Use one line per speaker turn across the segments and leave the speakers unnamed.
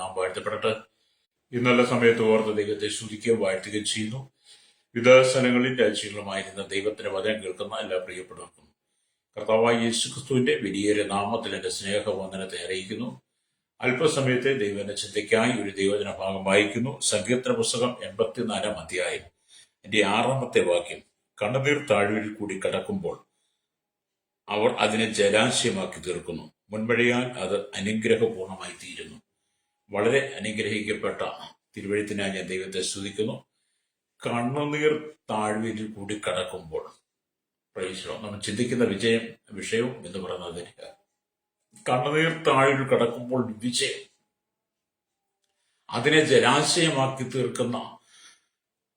നാം വാഴ്ത്തപ്പെടട്ടെ. ഇന്നല്ല സമയത്ത് ഓർത്ത് ദൈവത്തെ സ്തുതിക്കുകയും വാഴ്ത്തുകയും ചെയ്യുന്നു. വിവിധ സ്ഥലങ്ങളിൽ രാജ്യങ്ങളുമായിരുന്ന ദൈവത്തിന്റെ വചനം കേൾക്കുന്ന എല്ലാ പ്രിയപ്പെട്ടവർക്കും കർത്താവായ യേശുക്രിസ്തുവിന്റെ വലിയൊരു നാമത്തിൽ എന്റെ സ്നേഹവന്ദനത്തെ അറിയിക്കുന്നു. അല്പസമയത്തെ ദൈവന്റെ ചിന്തയ്ക്കായി ഒരു ദൈവജന ഭാഗം വായിക്കുന്നു. സങ്കീർത്തന പുസ്തകം 84 അധ്യായം എന്റെ 6-ാമത്തെ വാക്യം. കണ്ണുനീർ താഴ്വരയിൽ കൂടി കടക്കുമ്പോൾ അവർ അതിനെ ജലാശയമാക്കി തീർക്കുന്നു. മുൻമഴയാൽ അത് അനുഗ്രഹപൂർണമായി തീരുന്നു. വളരെ അനുഗ്രഹിക്കപ്പെട്ട തിരുവഴുത്തിനായി ഞാൻ ദൈവത്തെ സ്തുതിക്കുന്നു. കണ്ണുനീർ താഴ്വരയിൽ കൂടി കടക്കുമ്പോൾ നമ്മൾ ചിന്തിക്കുന്ന വിഷയവും എന്ന് പറയുന്നത് കണ്ണുനീർ താഴ്വരയിൽ കടക്കുമ്പോൾ വിജയം, അതിനെ ജലാശയമാക്കി തീർക്കുന്ന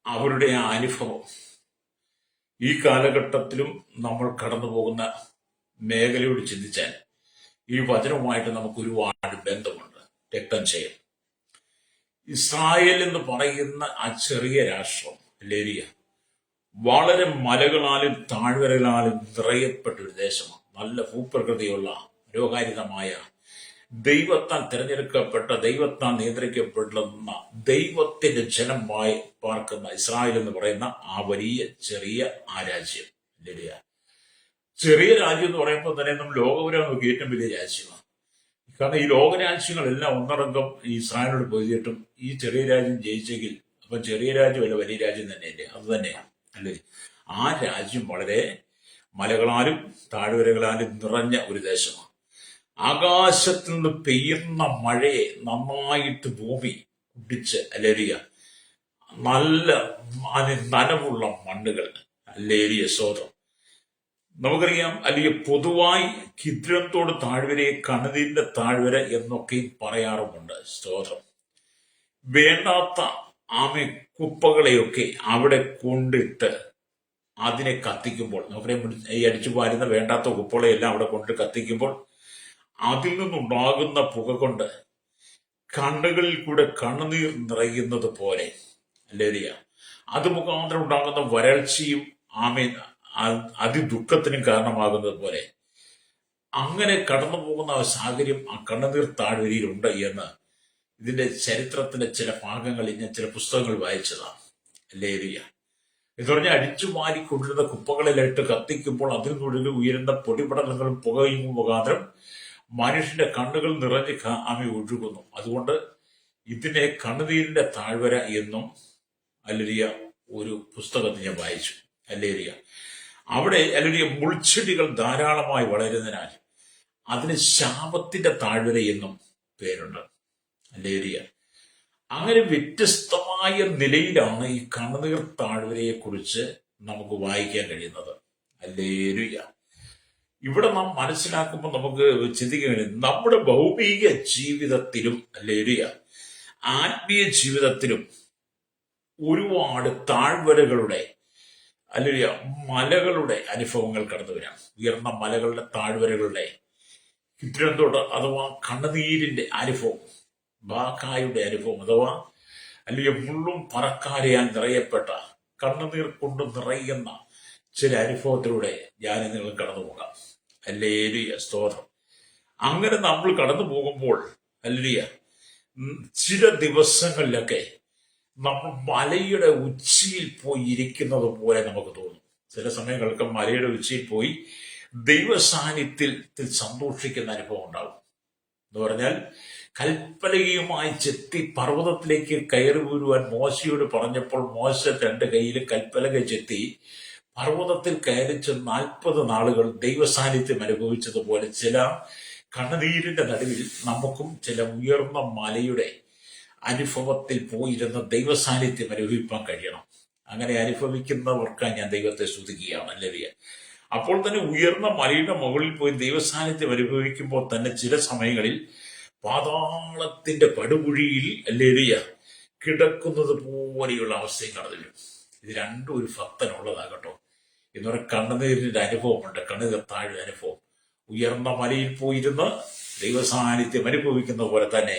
അവരുടെ ആ അനുഭവം ഈ കാലഘട്ടത്തിലും നമ്മൾ കടന്നു പോകുന്ന മേഖലയോട് ചിന്തിച്ചാൽ ഈ വചനവുമായിട്ട് നമുക്ക് ഒരുപാട് ബന്ധമുണ്ട്. രക്തം ചെയ്യൽ. ഇസ്രായേൽ എന്ന് പറയുന്ന ആ ചെറിയ രാഷ്ട്രം ലേരിയ വളരെ മലകളാലും താഴ്വരകളാലും നിറയപ്പെട്ട ഒരു ദേശമാണ്. നല്ല ഭൂപ്രകൃതിയുള്ള മനോഹാരിതമായ ദൈവത്താൽ തിരഞ്ഞെടുക്കപ്പെട്ട, ദൈവത്താൽ നിയന്ത്രിക്കപ്പെടുന്ന ദൈവത്തിന്റെ ജനമായി പാർക്കുന്ന ഇസ്രായേൽ എന്ന് പറയുന്ന ആ വലിയ ചെറിയ ആ രാജ്യം ലേരിയ. ചെറിയ രാജ്യം എന്ന് പറയുമ്പോൾ തന്നെ നമ്മൾ ലോകപുരം നോക്കി ഏറ്റവും വലിയ രാജ്യമാണ്. കാരണം ഈ ലോകരാജ്യങ്ങളെല്ലാം ഒന്നടങ്കം ഈ ഇസ്രായേലിനോട് പൊരുതിയിട്ടും ഈ ചെറിയ രാജ്യം ജയിച്ചെങ്കിൽ അപ്പം ചെറിയ രാജ്യമല്ല, വലിയ രാജ്യം തന്നെയല്ലേ? അത് തന്നെയാണ് അല്ലേ? ആ രാജ്യം വളരെ മലകളാലും താഴ്വരകളാലും നിറഞ്ഞ ഒരു ദേശമാണ്. ആകാശത്തിൽ നിന്ന് പെയ്യുന്ന മഴയെ നന്നായിട്ട് ഭൂമി കുടിച്ച് അല്ലേരിയ, നല്ല നനവുള്ള മണ്ണുകൾ അല്ലേരിയ സ്വതം. നമുക്കറിയാം, അല്ലെങ്കിൽ പൊതുവായി കിദ്രോനോട് താഴ്വരയെ കണ്ണുനീരിന്റെ താഴ്വര എന്നൊക്കെയും പറയാറുമുണ്ട്. സ്തോത്രം. വേണ്ടാത്ത കുപ്പകളെയൊക്കെ അവിടെ കൊണ്ടിട്ട് അതിനെ കത്തിക്കുമ്പോൾ, നമുക്കറിയാം, ഈ അടിച്ചു പാരുന്ന വേണ്ടാത്ത കുപ്പകളെയെല്ലാം അവിടെ കൊണ്ട് കത്തിക്കുമ്പോൾ അതിൽ നിന്നുണ്ടാകുന്ന പുക കൊണ്ട് കണ്ണുകളിൽ കൂടെ കണ്ണുനീർ നിറയുന്നത് പോലെ അല്ലേരിയ, അത് മുഖാന്തരം ഉണ്ടാകുന്ന വരൾച്ചയും അതിദുഃഖത്തിനും കാരണമാകുന്നത് പോലെ അങ്ങനെ കടന്നു പോകുന്ന സാഹചര്യം ആ കണ്ണുനീർ താഴ്വരയിലുണ്ട് എന്ന് ഇതിന്റെ ചരിത്രത്തിന്റെ ചില ഭാഗങ്ങളിൽ ഞാൻ ചില പുസ്തകങ്ങൾ വായിച്ചതാണ്. ലേരിയ എന്ന് പറഞ്ഞാൽ അടിച്ചു മാറിക്കൊണ്ടിരുന്ന കുപ്പകളിലിട്ട് കത്തിക്കുമ്പോൾ അതിൽ നിന്നുള്ളിൽ ഉയരുന്ന പൊടിപടലങ്ങളും പുകയും മുഖാന്തരം മനുഷ്യന്റെ കണ്ണുകൾ നിറഞ്ഞ് ഒഴുകുന്നു. അതുകൊണ്ട് ഇതിനെ കണ്ണുനീരിന്റെ താഴ്വര എന്നും അല്ലേരിയ ഒരു പുസ്തകത്തിൽ ഞാൻ വായിച്ചു. അല്ലേരിയ അവിടെ അല്ലേരിയ മുൾച്ചെടികൾ ധാരാളമായി വളരുന്നതിനാൽ അതിന് ശാപത്തിന്റെ താഴ്വര എന്നും പേരുണ്ട്. അല്ലേരിയ അങ്ങനെ വ്യത്യസ്തമായ നിലയിലാണ് ഈ കണ്ണുനീർ താഴ്വരയെ കുറിച്ച് നമുക്ക് വായിക്കാൻ കഴിയുന്നത്. അല്ലേരിയ ഇവിടെ നാം മനസ്സിലാക്കുമ്പോൾ നമുക്ക് ചിന്തിക്കാൻ കഴിയും, നമ്മുടെ ഭൗമിക ജീവിതത്തിലും അല്ലേരിയ ആത്മീയ ജീവിതത്തിലും ഒരുപാട് താഴ്വരകളുടെ അല്ലെങ്കിൽ മലകളുടെ അനുഭവങ്ങൾ കടന്നു വരാം. ഉയർന്ന മലകളുടെ താഴ്വരകളുടെ കിദ്രോനോട് അഥവാ കണ്ണുനീരിന്റെ അനുഭവം, ബാക്കായുടെ അനുഭവം, അഥവാ അല്ലെങ്കിൽ മുള്ളും പറക്കാരയാൽ നിറയപ്പെട്ട കണ്ണുനീർ കൊണ്ട് നിറയുന്ന ചില അനുഭവത്തിലൂടെ ഞാൻ നിങ്ങൾ കടന്നു പോകാം. അല്ലേലിയ സ്തോത്രം. അങ്ങനെ നമ്മൾ കടന്നു പോകുമ്പോൾ അല്ലേലിയ ചില ദിവസങ്ങളിലൊക്കെ നമ്മൾ മലയുടെ ഉച്ചിയിൽ പോയി ഇരിക്കുന്നത് പോലെ നമുക്ക് തോന്നും. ചില സമയങ്ങൾക്ക് മലയുടെ ഉച്ചിയിൽ പോയി ദൈവ സാന്നിധ്യത്തിൽ സന്തോഷിക്കുന്ന അനുഭവം ഉണ്ടാകും. എന്ന് പറഞ്ഞാൽ കൽപ്പലകയുമായി ചെത്തി പർവ്വതത്തിലേക്ക് കയറി വീഴുവാൻ മോശയോട് പറഞ്ഞപ്പോൾ മോശ 2 കൈയിൽ കൽപ്പലക ചെത്തി പർവ്വതത്തിൽ കയറിച്ച് 40 നാളുകൾ ദൈവ സാന്നിധ്യം അനുഭവിച്ചതുപോലെ ചില കണ്ണുനീരിന്റെ നടുവിൽ നമുക്കും ചില ഉയർന്ന മലയുടെ അനുഭവത്തിൽ പോയിരുന്ന ദൈവ സാന്നിധ്യം അനുഭവിക്കാൻ കഴിയണം. അങ്ങനെ അനുഭവിക്കുന്നവർക്കായി ഞാൻ ദൈവത്തെ സ്തുതിക്കുകയാണ്. അല്ലേരിയ അപ്പോൾ തന്നെ ഉയർന്ന മലയുടെ മുകളിൽ പോയി ദൈവ സാന്നിധ്യം അനുഭവിക്കുമ്പോൾ തന്നെ ചില സമയങ്ങളിൽ പാതാളത്തിന്റെ പടുകുഴിയിൽ അല്ലേരിയ കിടക്കുന്നത് പോലെയുള്ള അവസ്ഥയും കടന്നു വരും. ഇത് രണ്ടും ഒരു ഭക്തനുള്ളതാകട്ടോ. എന്ന് പറഞ്ഞാൽ കണ്ണുനീരിന്റെ അനുഭവമുണ്ട്, കണ്ണുനീർ താഴ്വ അനുഭവം. ഉയർന്ന മലയിൽ പോയിരുന്ന് ദൈവ സാന്നിധ്യം അനുഭവിക്കുന്ന പോലെ തന്നെ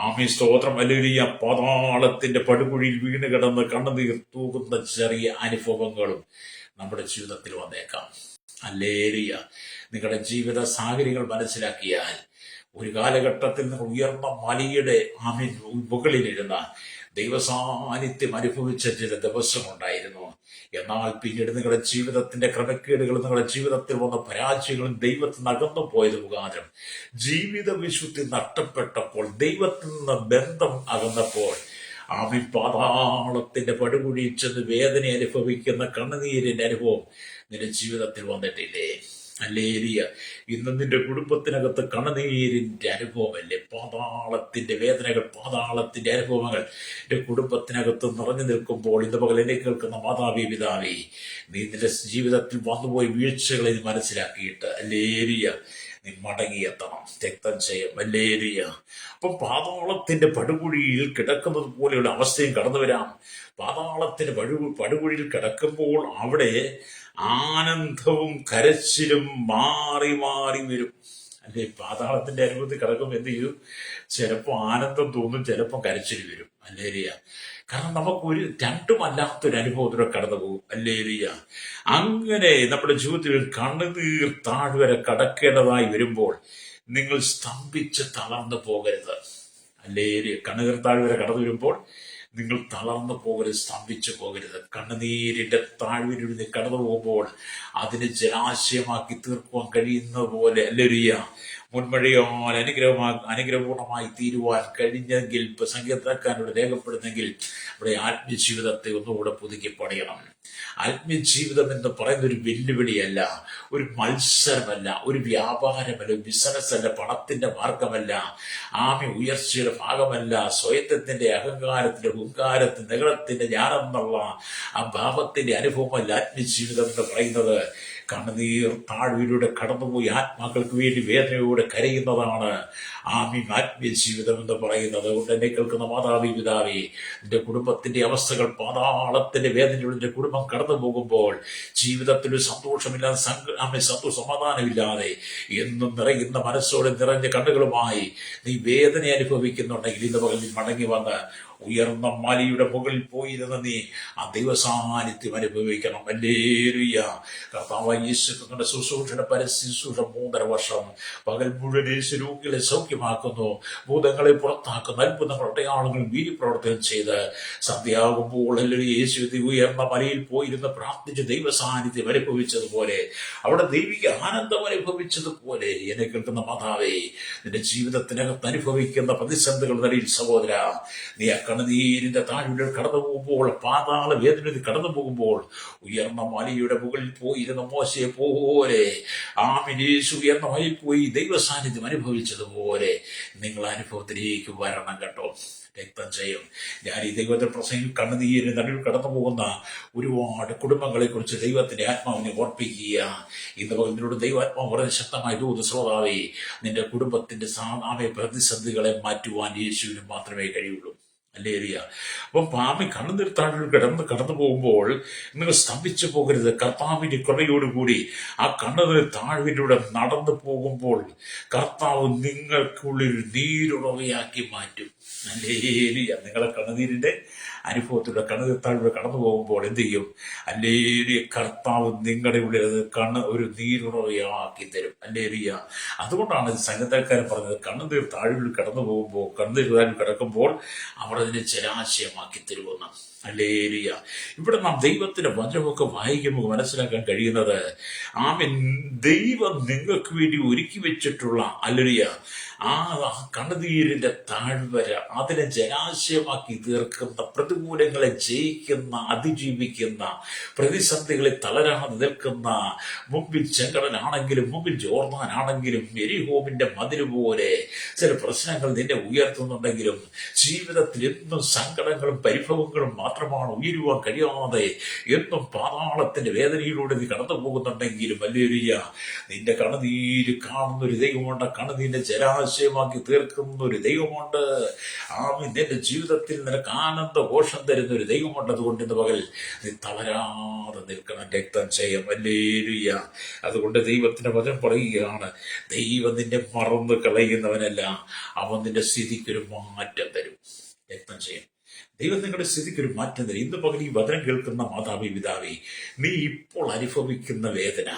ആമി സ്തോത്രം അല്ലേലൂയ പാതാളത്തിന്റെ പടുകുഴിയിൽ വീണ് കിടന്ന് കണ്ണുനീർ തൂകുന്ന ചെറിയ അനുഭവങ്ങളും നമ്മുടെ ജീവിതത്തിൽ വന്നേക്കാം. അല്ലേലൂയ. നിങ്ങളുടെ ജീവിത സാഹചര്യങ്ങൾ മനസ്സിലാക്കിയാൽ ഒരു കാലഘട്ടത്തിൽ നിന്ന് ഉയർന്ന മലയുടെ ആമീൻ മുകളിലിരുന്ന ദൈവസാന്നിധ്യം അനുഭവിച്ച ചില ദിവസമുണ്ടായിരുന്നു. എന്നാൽ പിന്നീട് നിങ്ങളുടെ ജീവിതത്തിന്റെ ക്രമക്കേടുകളും നിങ്ങളുടെ ജീവിതത്തിൽ വന്ന പരാജയങ്ങളും ദൈവത്തിൽ നിന്ന് അകന്നു പോയത് മുഖാന്തരം ജീവിത വിശുദ്ധി നഷ്ടപ്പെട്ടപ്പോൾ, ദൈവത്തിൽ നിന്ന് ബന്ധം അകന്നപ്പോൾ, ആമീൻ പാതാളത്തിന്റെ പടുകുഴിയിൽ ചെന്ന് വേദന അനുഭവിക്കുന്ന കണ്ണുനീരിന്റെ അനുഭവം നിന്റെ ജീവിതത്തിൽ വന്നിട്ടില്ലേ? ഹല്ലേലൂയ. ഇന്ന് നിന്റെ കുടുംബത്തിനകത്ത് കണ്ണുനീരിന്റെ അനുഭവമല്ലേ? പാതാളത്തിന്റെ വേദനകൾ, പാതാളത്തിന്റെ അനുഭവങ്ങൾ എന്റെ കുടുംബത്തിനകത്ത് നിറഞ്ഞു നിൽക്കുമ്പോൾ ഇന്ന് പകൽ എന്നെ കേൾക്കുന്ന മാതാവി പിതാവേ, നീ നിന്റെ ജീവിതത്തിൽ വന്നുപോയ വീഴ്ചകളെ നീ മനസ്സിലാക്കിയിട്ട് ഹല്ലേലൂയ നീ മടങ്ങിയെത്തണം. രക്തം ചെയ്യും. ഹല്ലേലൂയ. അപ്പം പാതാളത്തിന്റെ പടുകുഴിയിൽ കിടക്കുന്നത് പോലെയുള്ള അവസ്ഥയും കടന്നു വരാം. പാതാളത്തിന്റെ പടുകുഴിയിൽ കിടക്കുമ്പോൾ അവിടെ ആനന്ദവും കരച്ചിലും മാറി മാറി വരും. അല്ലെ? പാതാളത്തിന്റെ അനുഭവത്തിൽ കിടക്കുമ്പോൾ എന്ത് ചെയ്യും? ചിലപ്പോൾ ആനന്ദം തോന്നും, ചിലപ്പോൾ കരച്ചിൽ വരും. ഹല്ലേലൂയ. കാരണം നമുക്കൊരു രണ്ടുമല്ലാത്തൊരു അനുഭവത്തിലൂടെ കടന്നു പോകും. ഹല്ലേലൂയ. അങ്ങനെ നമ്മുടെ ജീവിതത്തിൽ കണ്ണുനീർ താഴ്വര കടക്കേണ്ടതായി വരുമ്പോൾ നിങ്ങൾ സ്തംഭിച്ച് തളർന്നു പോകരുത്. ഹല്ലേലൂയ. കണ്ണുനീർ താഴ്വര കടന്നു വരുമ്പോൾ നിങ്ങൾ തളർന്നു പോകരുത്, സ്തംഭിച്ചു പോകരുത്. കണ്ണുനീരിന്റെ താഴ്വരയിൽ കടന്നു പോകുമ്പോൾ അതിനെ ജലാശയമാക്കി തീർക്കുവാൻ കഴിയുന്ന പോലെ ഹല്ലേലൂയ മുൻമഴയാൽ അനുഗ്രഹപൂർണമായി തീരുവാൻ കഴിഞ്ഞെങ്കിൽ, സംഗീതക്കാരോട് രേഖപ്പെടുന്നെങ്കിൽ നമ്മുടെ ആത്മീയജീവിതത്തെ ഒന്നുകൂടെ പുതുക്കി പണിയണം. ആത്മീയജീവിതം എന്ന് പറയുന്ന ഒരു വെല്ലുവിളിയല്ല, ഒരു മത്സരമല്ല, ഒരു വ്യാപാരമല്ല, ഒരു ബിസിനസ് അല്ല, പണത്തിന്റെ മാർഗമല്ല, ഉയർച്ചയുടെ ഭാഗമല്ല, സ്വയത്വത്തിന്റെ അഹങ്കാരത്തിന്റെ ഹുങ്കാരത്തിന്റെ നികളത്തിന്റെ ഞാനെന്നുള്ള ആ ഭാവത്തിന്റെ അനുഭവമല്ല ആത്മീയജീവിതം എന്ന് പറയുന്നത്. കണ്ണുനീർ താഴ്വരയിലൂടെ കടന്നുപോയി ആത്മാക്കൾക്ക് വേണ്ടി വേദനയോടെ കരയുന്നതാണ് ആത്മീയ ജീവിതം എന്ന് പറയുന്നത്. അതുകൊണ്ട് എന്നെ കേൾക്കുന്ന മാതാവി പിതാവേ, നിന്റെ കുടുംബത്തിന്റെ അവസ്ഥകൾ പാതാളത്തിന്റെ വേദനയോടെ നിന്റെ കുടുംബം കടന്നു പോകുമ്പോൾ ജീവിതത്തിൽ ഒരു സന്തോഷമില്ലാതെ സമാധാനമില്ലാതെ എന്നും നിറയുന്ന മനസ്സോടെ നിറഞ്ഞ കണ്ണുകളുമായി നീ വേദന അനുഭവിക്കുന്നുണ്ടെങ്കിൽ ഇന്ന് പകൽ നീ മടങ്ങി വന്ന് ഉയർന്ന മലയുടെ മുകളിൽ പോയിരുന്ന നീ ആ ദൈവസാന്നിധ്യം അനുഭവിക്കണം. ഹല്ലേലൂയ. കർത്താവായ യേശു തങ്ങളുടെ ശുശ്രൂഷയുടെ പരശുശ്രൂഷ 3.5 വർഷം പകൽ മുഴുവൻ യേശു രോഗികളെ സൗഖ്യമാക്കുന്നു, ഭൂതങ്ങളെ പുറത്താക്കുന്ന അത്ഭുതങ്ങൾ അടയാളങ്ങൾ വീര്യപ്രവർത്തനം ചെയ്ത് സന്ധ്യയാകുമ്പോൾ യേശു ഉയർന്ന മലയിൽ പോയിരുന്ന് പ്രാർത്ഥിച്ച് ദൈവസാന്നിധ്യം അനുഭവിച്ചതുപോലെ, അവിടെ ദൈവിക ആനന്ദം അനുഭവിച്ചതുപോലെ എന്നെ കേൾക്കുന്ന മാതാവേ, നിന്റെ ജീവിതത്തിനകത്ത് അനുഭവിക്കുന്ന പ്രതിസന്ധികൾ നിലയിൽ സഹോദര, നീ കണ്ണുനീരിന്റെ താഴ്വര കടന്നു പോകുമ്പോൾ, പാതാള വേദന കടന്നു പോകുമ്പോൾ ഉയർന്ന മലയുടെ മുകളിൽ പോയിരുന്ന മോശയെ പോലെ യേശു ഉയർന്ന മലയിൽ പോയി ദൈവസാന്നിധ്യം അനുഭവിച്ചതുപോലെ നിങ്ങൾ അനുഭവത്തിലേക്ക് വരണം കേട്ടോ. രക്തം ചെയ്യും. ഞാൻ ഈ ദൈവത്തെ പ്രസംഗം കണ്ണുനീരിന് നടുവിൽ കടന്നു പോകുന്ന ഒരുപാട് കുടുംബങ്ങളെ കുറിച്ച് ദൈവത്തിന്റെ ആത്മാവിനെ ഓർപ്പിക്കുക. ഇന്ന് പകലിനോട് ദൈവാത്മാവ് വളരെ ശക്തമായി ദൂത് ശ്രോതാവേ, നിന്റെ കുടുംബത്തിന്റെ സാധാരണ പ്രതിസന്ധികളെ മാറ്റുവാൻ യേശുവിന് മാത്രമേ കഴിയുള്ളൂ. ഹല്ലേലൂയ. അപ്പം കണ്ണുനീർ താഴ്വരയിൽ കടന്നു പോകുമ്പോൾ നിങ്ങൾ സ്തംഭിച്ചു പോകരുത്. കർത്താവിന്റെ കൃപയോടുകൂടി ആ കണ്ണുനീർ താഴ്വരയിലൂടെ നടന്നു പോകുമ്പോൾ കർത്താവ് നിങ്ങൾക്കുള്ളിൽ നീരുറവയാക്കി മാറ്റും. ഹല്ലേലൂയ. നിങ്ങളെ കണ്ണുനീരിന്റെ അനുഭവത്തിലൂടെ കണ്ണുനീർ താഴ്വര കടന്നു പോകുമ്പോൾ എന്ത് ചെയ്യും? ഹല്ലേലൂയ. കർത്താവ് നിങ്ങളുടെ ഉള്ളിൽ ഒരു നീരുറവയാക്കി തരും. ഹല്ലേലൂയ. അതുകൊണ്ടാണ് സംഗീതക്കാരൻ പറഞ്ഞത്, കണ്ണുനീർ താഴ്വരയിൽ കടന്നു പോകുമ്പോൾ, കണ്ണുനീർ താഴ്വരയിൽ കിടക്കുമ്പോൾ അവർ അതിനെ ജലാശയമാക്കി തരുമെന്ന്. ഹല്ലേലൂയ. ഇവിടെ നാം ദൈവത്തിന്റെ വചനമൊക്കെ വായിക്കുമ്പോൾ മനസ്സിലാക്കാൻ കഴിയുന്നത്, ദൈവം നിങ്ങൾക്ക് വേണ്ടി ഒരുക്കി വെച്ചിട്ടുള്ള ഹല്ലേലൂയ ആ കണ്ണുനീരിന്റെ താഴ്വര അതിനെ ജലാശയമാക്കി തീർക്കുന്ന, പ്രതികൂലങ്ങളെ ജയിക്കുന്ന, അതിജീവിക്കുന്ന, പ്രതിസന്ധികളെ തളരാതെ നിൽക്കുന്ന, മുമ്പിൽ ചെങ്കടലാണെങ്കിലും മുമ്പിൽ ജോർദാനാണെങ്കിലും എരിഹോമിന്റെ മതില് പോലെ ചില പ്രശ്നങ്ങൾ നിന്നെ ഉയർത്തുന്നുണ്ടെങ്കിലും ജീവിതത്തിൽ എന്നും സങ്കടങ്ങളും പരിഭവങ്ങളും മാത്രമാണ് ഉയരുവാൻ കഴിയാതെ എന്നും പാതാളത്തിന്റെ വേദനയിലൂടെ നീ കടന്നു പോകുന്നുണ്ടെങ്കിലും ഹല്ലേലൂയ, നിന്റെ കണ്ണുനീര് കാണുന്ന ഒരു ദൈവമുണ്ട്. കണ്ണുനീരിന്റെ ജലാശയമാക്കി തീർക്കുന്ന ഒരു ദൈവമുണ്ട്. നിന്റെ ജീവിതത്തിൽ നിനക്ക് ആനന്ദ ഘോഷം തരുന്ന ഒരു ദൈവമുണ്ട്. അതുകൊണ്ട് ഇന്ന് പകൽ നീ തളരാതെ നിൽക്കണം. രക്തം ചെയ്യും. ഹല്ലേലൂയ. അതുകൊണ്ട് ദൈവത്തിന്റെ വചനം പറയുകയാണ്, ദൈവം നിന്നെ മറന്നു കളയുന്നവനല്ല, അവൻ നിന്റെ സ്ഥിതിക്കൊരു മാറ്റം തരും. രക്തം ചെയ്യും. ദൈവം നിങ്ങളുടെ സ്ഥിതിക്ക് ഒരു മാറ്റം തരും. ഇന്ന് പകൽ ഈ വചനം കേൾക്കുന്ന മാതാവി പിതാവി, നീ ഇപ്പോൾ അനുഭവിക്കുന്ന വേദന,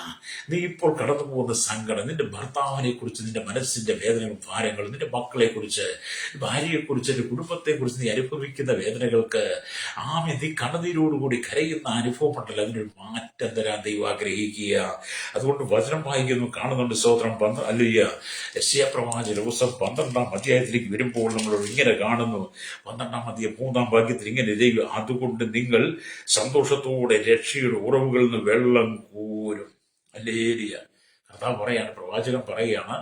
നീ ഇപ്പോൾ കടന്നു പോകുന്ന സങ്കടം, നിന്റെ ഭർത്താവിനെ കുറിച്ച് നിന്റെ മനസ്സിന്റെ വേദനകളും ഭാരങ്ങളും, നിന്റെ മക്കളെ കുറിച്ച്, ഭാര്യയെക്കുറിച്ച്, നിന്റെ കുടുംബത്തെക്കുറിച്ച് നീ അനുഭവിക്കുന്ന വേദനകൾക്ക് നീ കണ്ണുനീരോടുകൂടി കരയുന്ന അനുഭവം ഉണ്ടല്ലോ, അതിനൊരു മാറ്റം തരാൻ ദൈവം ആഗ്രഹിക്കുക. അതുകൊണ്ട് വചനം വായിക്കുന്നു, കാണുന്നുണ്ട്. സ്തോത്രം. യെശയ്യാ പ്രവാചകൻ ദിവസം 12-ാം അധ്യായത്തിലേക്ക് വരുമ്പോൾ നമ്മൾ ഇങ്ങനെ കാണുന്നു. 12-ാം അധ്യായം 3-ാം വാക്യത്തിൽ ഇങ്ങനെ ദൈവം, അതുകൊണ്ട് നിങ്ങൾ സന്തോഷത്തോടെ രക്ഷയുടെ ഉറവുകളിൽ നിന്ന് വെള്ളം കോരും. ഹല്ലേലൂയ. കർത്താവ് പറയാണ്, പ്രവാചകൻ പറയുകയാണ്,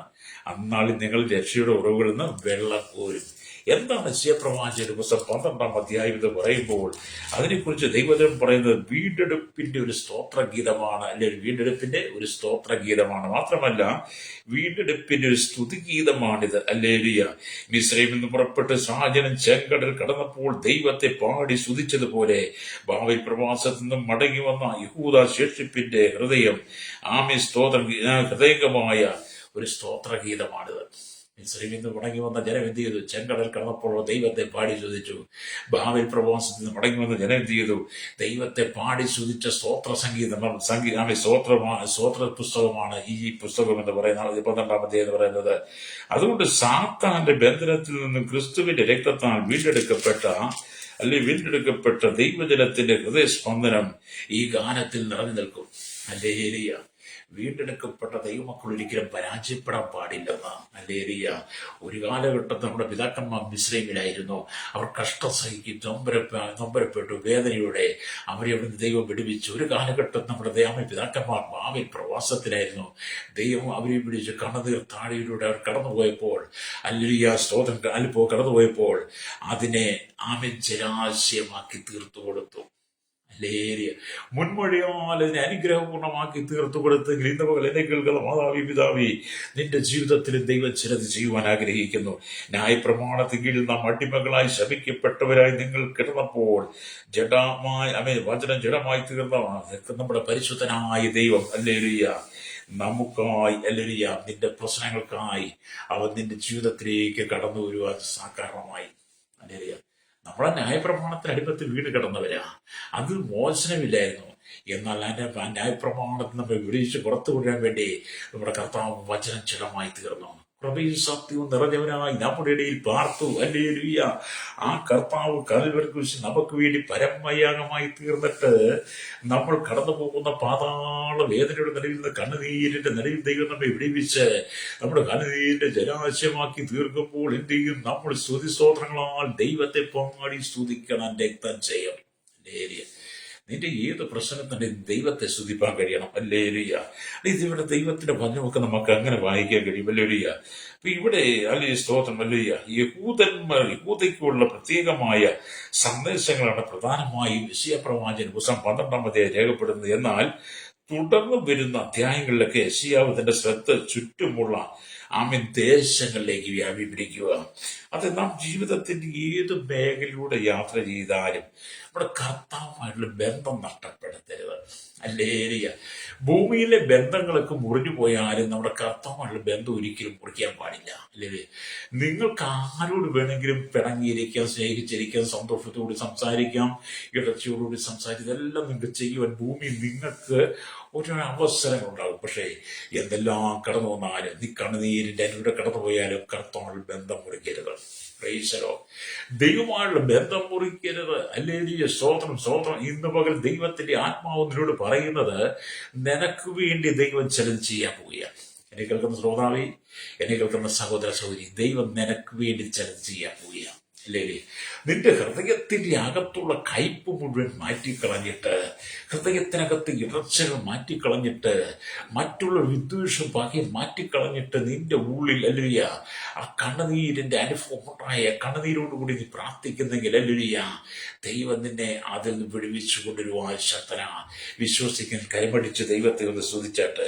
അന്നാളിൽ നിങ്ങൾ രക്ഷയുടെ ഉറവുകളിൽ നിന്ന് വെള്ളം കോരും. എന്താണ് യെശയ്യാ പ്രവാചകന്റെ പുസ്തകം 12-ാം അധ്യായം ഇത് പറയുമ്പോൾ അതിനെക്കുറിച്ച് ദൈവജനം പറയുന്നത് വീണ്ടെടുപ്പിന്റെ ഒരു സ്തോത്രഗീതമാണ്, അല്ലെങ്കിൽ വീണ്ടെടുപ്പിന്റെ ഒരു സ്തോത്രഗീതമാണ്. മാത്രമല്ല വീണ്ടെടുപ്പിന്റെ ഒരു സ്തുതിഗീതമാണിത്. ഹല്ലേലൂയ. മിസ്രയീമിൽ നിന്ന് പുറപ്പെട്ട് സാജനം ചെങ്കടൽ കടന്നപ്പോൾ ദൈവത്തെ പാടി സ്തുതിച്ചതുപോലെ ബാബേൽ പ്രവാസത്തിൽ നിന്നും മടങ്ങി വന്ന യഹൂദ ശേഷിപ്പിന്റെ ഹൃദയം ഹൃദയംഗമായ ഒരു സ്തോത്രഗീതമാണിത്. മിസ്രയീമിൽ നിന്ന് മടങ്ങി വന്ന ജനം എന്ത് ചെയ്തു? ചെങ്കടൽ കടന്നപ്പോൾ ദൈവത്തെ പാടി സ്തുതിച്ചു. ബാബേൽ പ്രവാസത്തിൽ നിന്ന് മടങ്ങി വന്ന ജനം എന്ത് ചെയ്തു? ദൈവത്തെ പാടി സ്തുതിച്ച സ്തോത്ര സംഗീതം സ്തോത്ര പുസ്തകമാണ് ഈ പുസ്തകം എന്ന് പറയുന്നത്, 12-ാം അധ്യായം എന്ന് പറയുന്നത്. അതുകൊണ്ട് സാത്താന്റെ ബന്ധനത്തിൽ നിന്നും ക്രിസ്തുവിന്റെ രക്തത്താൽ വീണ്ടെടുക്കപ്പെട്ട ദൈവജനത്തിന്റെ ഹൃദയസ്പന്ദനം ഈ ഗാനത്തിൽ നിറഞ്ഞു നിൽക്കും. ഹല്ലേലൂയ. വീണ്ടെടുക്കപ്പെട്ട ദൈവമക്കൾ ഒരിക്കലും പരാജയപ്പെടാൻ പാടില്ലെന്ന്. ഹല്ലേലൂയ. ഒരു കാലഘട്ടത്തിൽ നമ്മുടെ പിതാക്കന്മാർ മിസ്രയീമിലായിരുന്നു. അവർ കഷ്ടം സഹിക്കും, നൊമ്പരപ്പെട്ടു, വേദനയോടെ അവരെ അവിടുന്ന് ദൈവം വിടുവിച്ചു. ഒരു കാലഘട്ടം നമ്മുടെ പിതാക്കന്മാർ ബാബേൽ പ്രവാസത്തിലായിരുന്നു. ദൈവം അവരെ പിടിച്ച് കണ്ണുനീർ താഴെയിലൂടെ അവർ കടന്നുപോയപ്പോൾ, ഹല്ലേലൂയ സ്തോത്രം, കടന്നുപോയപ്പോൾ അതിനെ ജലാശയമാക്കി തീർത്തു കൊടുത്തു. മുൻമൊഴിയാൽ അതിനെ അനുഗ്രഹപൂർണ്ണമാക്കി തീർത്തു കൊടുത്തെങ്കിൽ ഇന്ന് പകൽ എന്നെ കേൾക്കുന്ന മാതാവി പിതാവി, നിന്റെ ജീവിതത്തിൽ ദൈവം ചിലത് ചെയ്യുവാൻ ആഗ്രഹിക്കുന്നു. ന്യായപ്രമാണത്തിന് കീഴിൽ നാം അടിമകളായി ശപിക്കപ്പെട്ടവരായി നിങ്ങൾ കിടന്നപ്പോൾ വചനം ജഡമായി തീർന്ന നമ്മുടെ പരിശുദ്ധനായ ദൈവം ഹല്ലേലൂയ നമുക്കായി, ഹല്ലേലൂയ, നിന്റെ പ്രശ്നങ്ങൾക്കായി അവൻ നിന്റെ ജീവിതത്തിലേക്ക് കടന്നു വരുവാൻ സാകാരണമായി. ഹല്ലേലൂയ. നമ്മളെ ന്യായപ്രമാണത്തിന് അടിമത്തിൽ വീട് കിടന്നവരാ, അത് മോചനമില്ലായിരുന്നു. എന്നാൽ അതിന്റെ ന്യായപ്രമാണത്തിൽ നമ്മൾ വിളിച്ച് പുറത്തു കൊണ്ടുവരാൻ വേണ്ടി നമ്മുടെ കർത്താവ് വചനം ജഡമായി തീർന്നു. കൃപയും സത്യവും നിറഞ്ഞവനായി നമ്മുടെ ഇടയിൽ പാർത്തു. ഹല്ലേലൂയ. ആ കർത്താവ് കൽവരി കുരിശിൽ നമുക്ക് വേണ്ടി പരമയാഗമായി തീർന്നിട്ട് നമ്മൾ കടന്നു പോകുന്ന പാതാള വേദനയുടെ നിലയിൽ നിന്ന് കണ്ണുനീരിന്റെ നിലയിൽ ദൈവം നമ്മെ വിടിവിച്ച് നമ്മുടെ കണ്ണുനീരിന്റെ ജലാശയമാക്കി തീർക്കുമ്പോൾ എന്ത് ചെയ്യും? നമ്മൾ സ്തുതിസ്തോത്രങ്ങളാൽ ദൈവത്തെ പാടി സ്തുതിക്കണം, രക്തം ചെയ്യണം. ഹല്ലേലൂയ. നിന്റെ ഏത് പ്രശ്നത്തിന്റെ ദൈവത്തെ സ്തുതിപ്പാൻ കഴിയണം. ഹല്ലേലൂയ. ഇതിവിടെ ദൈവത്തിന്റെ വചനമൊക്കെ നമുക്ക് അങ്ങനെ വായിക്കാൻ കഴിയും. ഹല്ലേലൂയ. അപ്പൊ ഇവിടെ സ്തോത്രം. ഹല്ലേലൂയ. യഹൂദയ്ക്കുള്ള പ്രത്യേകമായ സന്ദേശങ്ങളാണ് പ്രധാനമായും യെശയ്യാ പ്രവാചകൻ പുസ്തകം 12-ാം അധ്യായം രേഖപ്പെടുന്നത്. എന്നാൽ തുടർന്ന് വരുന്ന അധ്യായങ്ങളിലൊക്കെ യെശയ്യാവ് തന്റെ ശ്രദ്ധ ചുറ്റുമുള്ള ദേശങ്ങളിലേക്ക് വ്യാപിപ്പിക്കുക. അത് നാം ജീവിതത്തിന്റെ ഏത് മേഖലയിലൂടെ യാത്ര ചെയ്താലും നമ്മുടെ കർത്താവുമായിട്ടുള്ള ബന്ധം നഷ്ടപ്പെടുത്തരുത്. ഹല്ലേലൂയ. ഭൂമിയിലെ ബന്ധങ്ങളൊക്കെ മുറിഞ്ഞു പോയാലും നമ്മുടെ കർത്താവുമായിട്ടുള്ള ബന്ധം ഒരിക്കലും മുറിക്കാൻ പാടില്ല. അല്ലേ? നിങ്ങൾക്ക് ആരോട് വേണമെങ്കിലും പിണങ്ങിയിരിക്കാം, സ്നേഹിച്ചിരിക്കാം, സന്തോഷത്തോട് സംസാരിക്കാം, ഇടർച്ചയോടുകൂടി സംസാരിക്കാം, ഇതെല്ലാം നിങ്ങൾക്ക് ചെയ്യുവാൻ ഭൂമിയിൽ നിങ്ങൾക്ക് ഒരു അവസരങ്ങൾ ഉണ്ടാകും. പക്ഷേ എന്തെല്ലാം കടന്നു വന്നാലും നീ കണ്ണുനീരിന്റെ അതിലൂടെ കടന്നുപോയാലും കർത്താവുമായുള്ള ബന്ധം മുറിക്കരുത്. ദൈവമായുള്ള ബന്ധം മുറിക്കരുത്. ഹല്ലേലൂയ. സ്തോത്രം, സ്തോത്രം. ഇന്ന് പകൽ ദൈവത്തിന്റെ ആത്മാവ് നിന്നോട് പറയുന്നത് നിനക്ക് വേണ്ടി ദൈവം ചിലത് ചെയ്യാൻ പോവുകയാണ്. എന്നെ കേൾക്കുന്ന ശ്രോതാവേ, എന്നെ കേൾക്കുന്ന സഹോദര സഹോദരി, ദൈവം നിനക്ക് വേണ്ടി ചിലത് ചെയ്യാൻ പോവുകയാണ്. അല്ലേ? നിന്റെ ഹൃദയത്തിന്റെ അകത്തുള്ള കയ്പ് മുഴുവൻ മാറ്റിക്കളഞ്ഞിട്ട്, ഹൃദയത്തിനകത്ത് ഇടർച്ചകൾ മാറ്റിക്കളഞ്ഞിട്ട്, മറ്റുള്ള വിദ്വേഷം പകയും മാറ്റിക്കളഞ്ഞിട്ട്, നിന്റെ ഉള്ളിൽ ഹല്ലേലൂയ ആ കണ്ണുനീരിന്റെ അനുഭവം ഉണ്ടായ കണ്ണുനീരോടുകൂടി നീ പ്രാർത്ഥിക്കുന്നെങ്കിൽ ഹല്ലേലൂയ ദൈവം നിന്നെ അതിൽ നിന്ന് വിടുവിച്ചു കൊണ്ടുവരുവാൻ ശക്തനാ. വിശ്വസിക്കാൻ കൈമടിച്ച് ദൈവത്തെ ഒന്ന് സ്തുതിച്ചാട്ട്.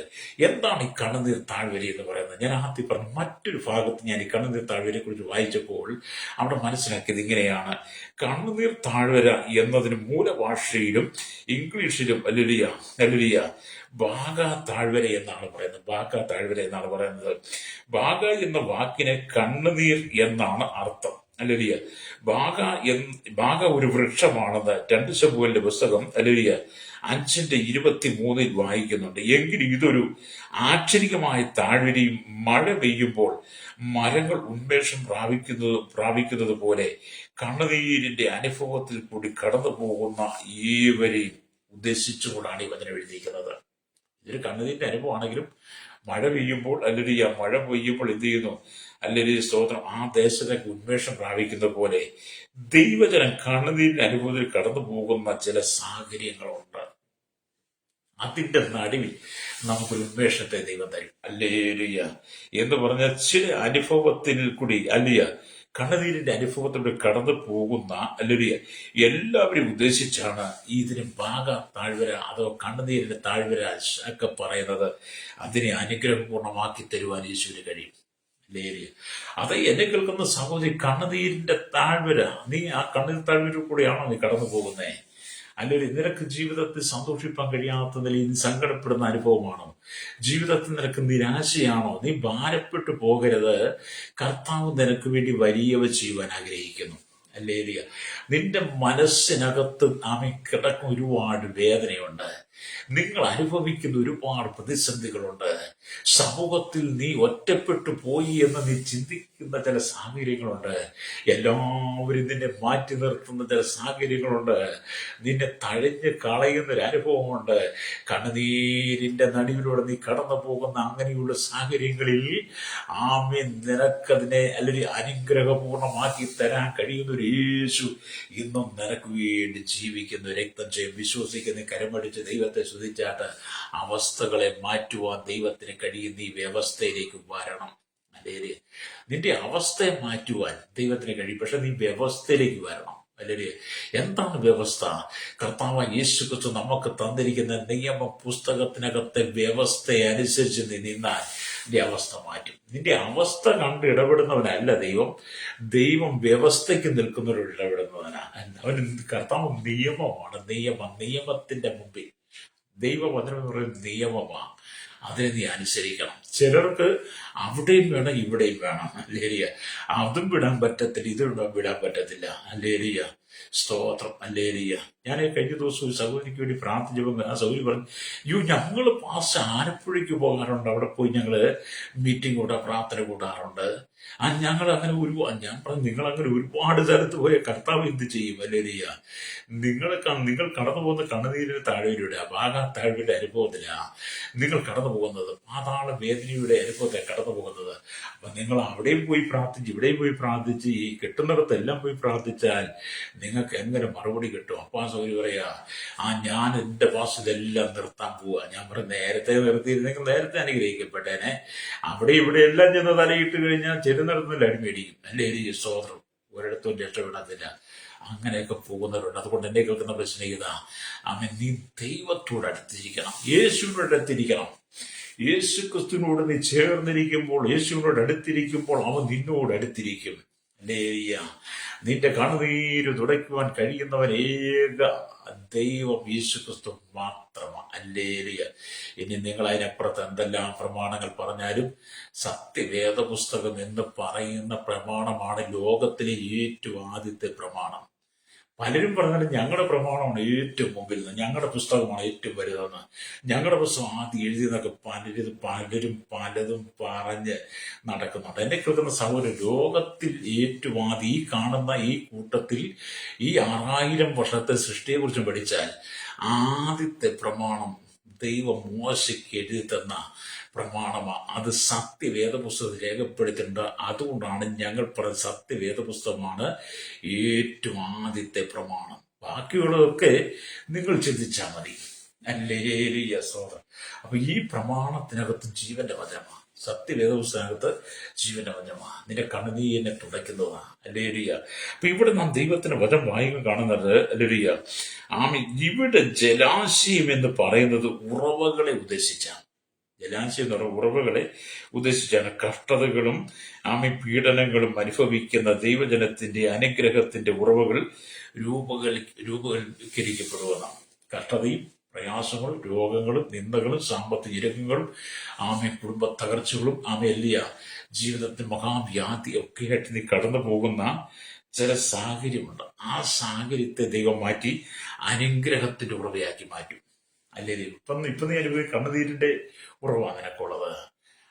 എന്താണ് ഈ കണ്ണുനീർ താഴ്വര എന്ന് പറയുന്നത്? ഞാൻ ആദ്യം പറഞ്ഞു, മറ്റൊരു ഭാഗത്ത് ഞാൻ ഈ കണ്ണുനീർ താഴ്വരയെ കുറിച്ച് വായിച്ചപ്പോൾ അവിടെ മനസ്സിലാക്കിയത് ഇങ്ങനെയാണ്. കണ്ണുനീർ താഴ്വര എന്നതിന് മൂലഭാഷയിലും ഇംഗ്ലീഷിലും ഹല്ലേലൂയ ബാഗ താഴ്വര എന്നാണ് പറയുന്നത്. ബാഗ താഴ്വര എന്നാണ് പറയുന്നത്. ബാഗ എന്ന വാക്കിന് കണ്ണുനീർ എന്നാണ് അർത്ഥം. അല്ലേലിയ. ബാഗ ഒരു വൃക്ഷമാണെന്ന് 2 ശമൂവേലിന്റെ പുസ്തകം അല്ലേലിയ 5:23 വായിക്കുന്നുണ്ട്. എങ്കിലും ഇതൊരു ആക്ഷരികമായ താഴ്വരയും മഴ പെയ്യുമ്പോൾ മരങ്ങൾ ഉന്മേഷം പ്രാപിക്കുന്നത് പോലെ കണ്ണുനീരിന്റെ അനുഭവത്തിൽ കൂടി കടന്നു പോകുന്ന ഏവരെയും ഉദ്ദേശിച്ചുകൊണ്ടാണ് ഈ വചനം എഴുതിയിരിക്കുന്നത്. ഇതൊരു കണ്ണുനീരിന്റെ അനുഭവമാണെങ്കിലും മഴ പെയ്യുമ്പോൾ അല്ലെങ്കിൽ മഴ പെയ്യുമ്പോൾ എന്ത് ചെയ്യുന്നു, അല്ലെങ്കിൽ സ്തോത്രം, ആ ദേശത്തേക്ക് ഉന്മേഷം പ്രാപിക്കുന്ന പോലെ ദൈവജനം കണ്ണുനീരിന്റെ അനുഭവത്തിൽ കടന്നു പോകുന്ന ചില സാഹചര്യങ്ങളുണ്ട്. അതിന്റെ നടുവിൽ നമുക്കൊരു ഉന്മേഷത്തെ ദൈവം തരും. അല്ലേലുയ എന്ന് പറഞ്ഞ ചില അനുഭവത്തിൽ കൂടി അല്ലയ കണ്ണുനീരിന്റെ അനുഭവത്തിലൂടെ കടന്നു പോകുന്ന അല്ലേലുയ എല്ലാവരും ഉദ്ദേശിച്ചാണ് ഇതിന് ബാഗ താഴ്വര അഥവാ കണ്ണുനീരിന്റെ താഴ്വര ഒക്കെ പറയുന്നത്. അതിനെ അനുഗ്രഹപൂർണമാക്കി തരുവാൻ യേശുവിന് കഴിയും. അല്ലേലുയ. അത് എന്നെ കേൾക്കുന്ന സഹോദരി, കണ്ണുനീരിന്റെ താഴ്വര, നീ ആ കണ്ണീർ താഴ്വര കൂടെയാണോ നീ കടന്നു പോകുന്നേ? അല്ലെങ്കിൽ നിനക്ക് ജീവിതത്തിൽ സന്തോഷിപ്പാൻ കഴിയാത്ത നിലയിൽ നീ സങ്കടപ്പെടുന്ന അനുഭവമാണോ? ജീവിതത്തിൽ നിനക്ക് നിരാശയാണോ? നീ ഭാരപ്പെട്ടു പോകരുത്. കർത്താവ് നിനക്ക് വേണ്ടി വലിയവ ചെയ്യുവാൻ ആഗ്രഹിക്കുന്നു. അല്ലേലിയ. നിന്റെ മനസ്സിനകത്ത് കിടക്കുന്ന ഒരുപാട് വേദനയുണ്ട്. നിങ്ങൾ അനുഭവിക്കുന്ന ഒരുപാട് പ്രതിസന്ധികളുണ്ട്. സമൂഹത്തിൽ നീ ഒറ്റപ്പെട്ടു പോയി എന്ന് നീ ചിന്തിക്കുന്ന ചില സാഹചര്യങ്ങളുണ്ട്. എല്ലാവരും നിന്നെ മാറ്റി നിർത്തുന്ന ചില സാഹചര്യങ്ങളുണ്ട്. നിന്നെ തഴഞ്ഞ് കളയുന്ന ഒരു അനുഭവമുണ്ട്. കണ്ണുനീരിന്റെ നടുവിലൂടെ നീ കടന്നു പോകുന്ന അങ്ങനെയുള്ള സാഹചര്യങ്ങളിൽ ആമേൻ നിനക്കതിനെ അല്ലെങ്കിൽ അനുഗ്രഹപൂർണമാക്കി തരാൻ കഴിയുന്ന ഒരു യേശു ഇന്നും നിനക്ക് വേണ്ടി ജീവിക്കുന്നു. രക്തം ചെയ്യും വിശ്വസിക്കുന്ന കരമടിച്ച് ദൈവത്തെ സ്തുതിച്ചാട്ട് അവസ്ഥകളെ മാറ്റുവാൻ ദൈവത്തിന് കഴിയുന്ന ഈ വ്യവസ്ഥയിലേക്ക് വരണം. അല്ലേ? നിന്റെ അവസ്ഥയെ മാറ്റുവാൻ ദൈവത്തിന് കഴിയും. പക്ഷെ നീ വ്യവസ്ഥയിലേക്ക് വരണം. അല്ലേ? എന്താണ് വ്യവസ്ഥ? കർത്താവ് യേശു ക്രിസ്തു നമുക്ക് തന്നിരിക്കുന്ന നിയമ പുസ്തകത്തിനകത്തെ വ്യവസ്ഥയെ അനുസരിച്ച് നീ നിന്നാൽ നിന്റെ അവസ്ഥ മാറ്റും. നിന്റെ അവസ്ഥ കണ്ട് ഇടപെടുന്നവനല്ല ദൈവം. ദൈവം വ്യവസ്ഥയ്ക്ക് നിൽക്കുന്നവരോട് ഇടപെടുന്നവനാണ്. അവൻ കർത്താവ് നിയമമാണ്. നിയമത്തിന്റെ മുമ്പിൽ ദൈവവചനം എന്ന് പറയുന്നത് നിയമമാണ്. അതിനെ നീ അനുസരിക്കണം. ചിലർക്ക് അവിടെയും വേണം ഇവിടെയും വേണം. അല്ലേലിയ. അതും വിടാൻ പറ്റത്തില്ല, ഇതും വിടാൻ പറ്റത്തില്ല. അല്ലേലിയ. സ്തോത്രം. അല്ലേലിയ. ഞാൻ കഴിഞ്ഞ ദിവസം ഒരു സഹോദരിക്ക് വേണ്ടി പ്രാർത്ഥിച്ചപ്പോൾ ആ സഹോദരി പറഞ്ഞു, ഞങ്ങൾ പാസ് ആലപ്പുഴയ്ക്ക് പോകാറുണ്ട്, അവിടെ പോയി ഞങ്ങള് മീറ്റിംഗ് കൂടാ പ്രാർത്ഥന കൂടാറുണ്ട്. ഞങ്ങൾ അങ്ങനെ ഞാൻ പറഞ്ഞു, നിങ്ങൾ അങ്ങനെ ഒരുപാട് സ്ഥലത്ത് പോയ കർത്താവ് എന്ത് ചെയ്യും? അല്ലേലിയ. നിങ്ങൾ കടന്നു പോകുന്ന കണ്ണുനീരിന് താഴ്വരയുടെ അപാക താഴ്വരയുടെ അനുഭവത്തിലാ നിങ്ങൾ കടന്നു പോകുന്നത്. പാതാള വേദനയുടെ അനുഭവത്തെ കടന്നു പോകുന്നത്. അപ്പൊ നിങ്ങൾ അവിടെയും പോയി പ്രാർത്ഥിച്ച് ഇവിടെയും പോയി പ്രാർത്ഥിച്ച് ഈ കിട്ടുന്നിടത്തെല്ലാം പോയി പ്രാർത്ഥിച്ചാൽ നിങ്ങൾക്ക് എങ്ങനെ മറുപടി കിട്ടും? അപ്പൊ ആ സൗകര്യം പറയാ, ഞാൻ എന്റെ പാസ് ഇതെല്ലാം നിർത്താൻ പോവാ. ഞാൻ പറഞ്ഞു, നേരത്തെ നിർത്തിയിരുന്നെങ്കിൽ നേരത്തെ അനുഗ്രഹിക്കപ്പെട്ടേനെ. അവിടെ ഇവിടെ എല്ലാം ചെന്ന് തലയിട്ട് കഴിഞ്ഞാൽ ചെല്ലുന്നിടത്തുനിന്ന് അടിമേടിക്കും. അല്ലേ? സ്തോത്രം. ഒരിടത്തും രക്ഷപ്പെടാത്തില്ല. അങ്ങനെയൊക്കെ പോകുന്നവരുണ്ട്. അതുകൊണ്ട് എന്നെ കേൾക്കുന്ന പ്രശ്നം ഇതാ, നീ ദൈവത്തോട് അടുത്തിരിക്കണം, യേശുവിനോട് അടുത്തിരിക്കണം. യേശു ക്രിസ്തുവിനോട് നീ ചേർന്നിരിക്കുമ്പോൾ, യേശുവിനോട് അടുത്തിരിക്കുമ്പോൾ അവൻ നിന്നോട് അടുത്തിരിക്കും. അല്ലേലിയ. നിന്റെ കണ്ണുനീര് തുടയ്ക്കുവാൻ കഴിയുന്നവൻ ഏക ദൈവം യേശു ക്രിസ്തു മാത്രമാണ്. അല്ലേലിയ. ഇനി നിങ്ങൾ അതിനപ്പുറത്ത് എന്തെല്ലാം പ്രമാണങ്ങൾ പറഞ്ഞാലും സത്യവേദ പുസ്തകം എന്ന് പറയുന്ന പ്രമാണമാണ് ലോകത്തിലെ ഏറ്റവും ആദ്യത്തെ പ്രമാണം. പലരും പറഞ്ഞാലും ഞങ്ങളുടെ പ്രമാണമാണ് ഏറ്റവും മുമ്പിൽ നിന്ന്, ഞങ്ങളുടെ പുസ്തകമാണ് ഏറ്റവും വലുതെന്ന്. ഞങ്ങളുടെ പുസ്തകം ആദ്യം എഴുതിയെന്നൊക്കെ പലരും പറഞ്ഞ് നടക്കുന്നുണ്ട്. എന്നെ കേൾക്കുന്ന സഹോദരൻ, ലോകത്തിൽ ഏറ്റവും ആദ്യം ഈ കാണുന്ന ഈ കൂട്ടത്തിൽ ഈ 6000 വർഷത്തെ സൃഷ്ടിയെക്കുറിച്ച് പഠിച്ചാൽ ആദ്യത്തെ പ്രമാണം ദൈവം മോശയ്ക്ക് എഴുതി തന്ന പ്രമാണമാണ്. അത് സത്യവേദപുസ്തകത്തിൽ രേഖപ്പെടുത്തിയിട്ടുണ്ട്. അതുകൊണ്ടാണ് ഞങ്ങൾ പറഞ്ഞ സത്യവേദപുസ്തകമാണ് ഏറ്റവും ആദ്യത്തെ പ്രമാണം. ബാക്കിയുള്ളതൊക്കെ നിങ്ങൾ ചിന്തിച്ചാൽ മതി. അല്ലേലിയ. സ്തോത്രം. അപ്പൊ ഈ പ്രമാണത്തിനകത്ത് ജീവന്റെ വചനമാണ്. സത്യവേദപുസ്തകത്തിനകത്ത് ജീവന്റെ വചനമാണ്. നിന്റെ കണ്ണുനീരിനെ തുടയ്ക്കുന്നതാണ്. അല്ലേലിയ. അപ്പൊ ഇവിടെ നാം ദൈവത്തിന്റെ വചനം വായിക്കാൻ കാണുന്നത് അല്ലേലിയ, ഇവിടെ ജലാശയം എന്ന് പറയുന്നത് ഉറവകളെ ഉദ്ദേശിച്ചാണ്. ജലാശയം എന്ന് പറയുന്ന ഉറവുകളെ ഉദ്ദേശിച്ചാണ്. കഷ്ടതകളും പീഡനങ്ങളും അനുഭവിക്കുന്ന ദൈവജനത്തിന്റെ അനുഗ്രഹത്തിന്റെ ഉറവുകൾ രൂപവൽക്കരിക്കപ്പെടുവതാണ്. കഷ്ടതയും പ്രയാസങ്ങളും രോഗങ്ങളും നിന്ദകളും സാമ്പത്തിക ഞെരുക്കങ്ങളും കുടുംബ തകർച്ചകളും എല്ലാ ജീവിതത്തിൽ മഹാവ്യാധി ഒക്കെയായിട്ട് നീ കടന്നു പോകുന്ന ചില സാഹചര്യമുണ്ട്. ആ സാഹചര്യത്തെ ദൈവം മാറ്റി അനുഗ്രഹത്തിന്റെ ഉറവയാക്കി മാറ്റും. അല്ലേ? ഇപ്പൊ നീ അനുഭവിക്കുന്ന കണ്ണുനീരിന്റെ ഉറവാണ് നിനക്കുള്ളത്.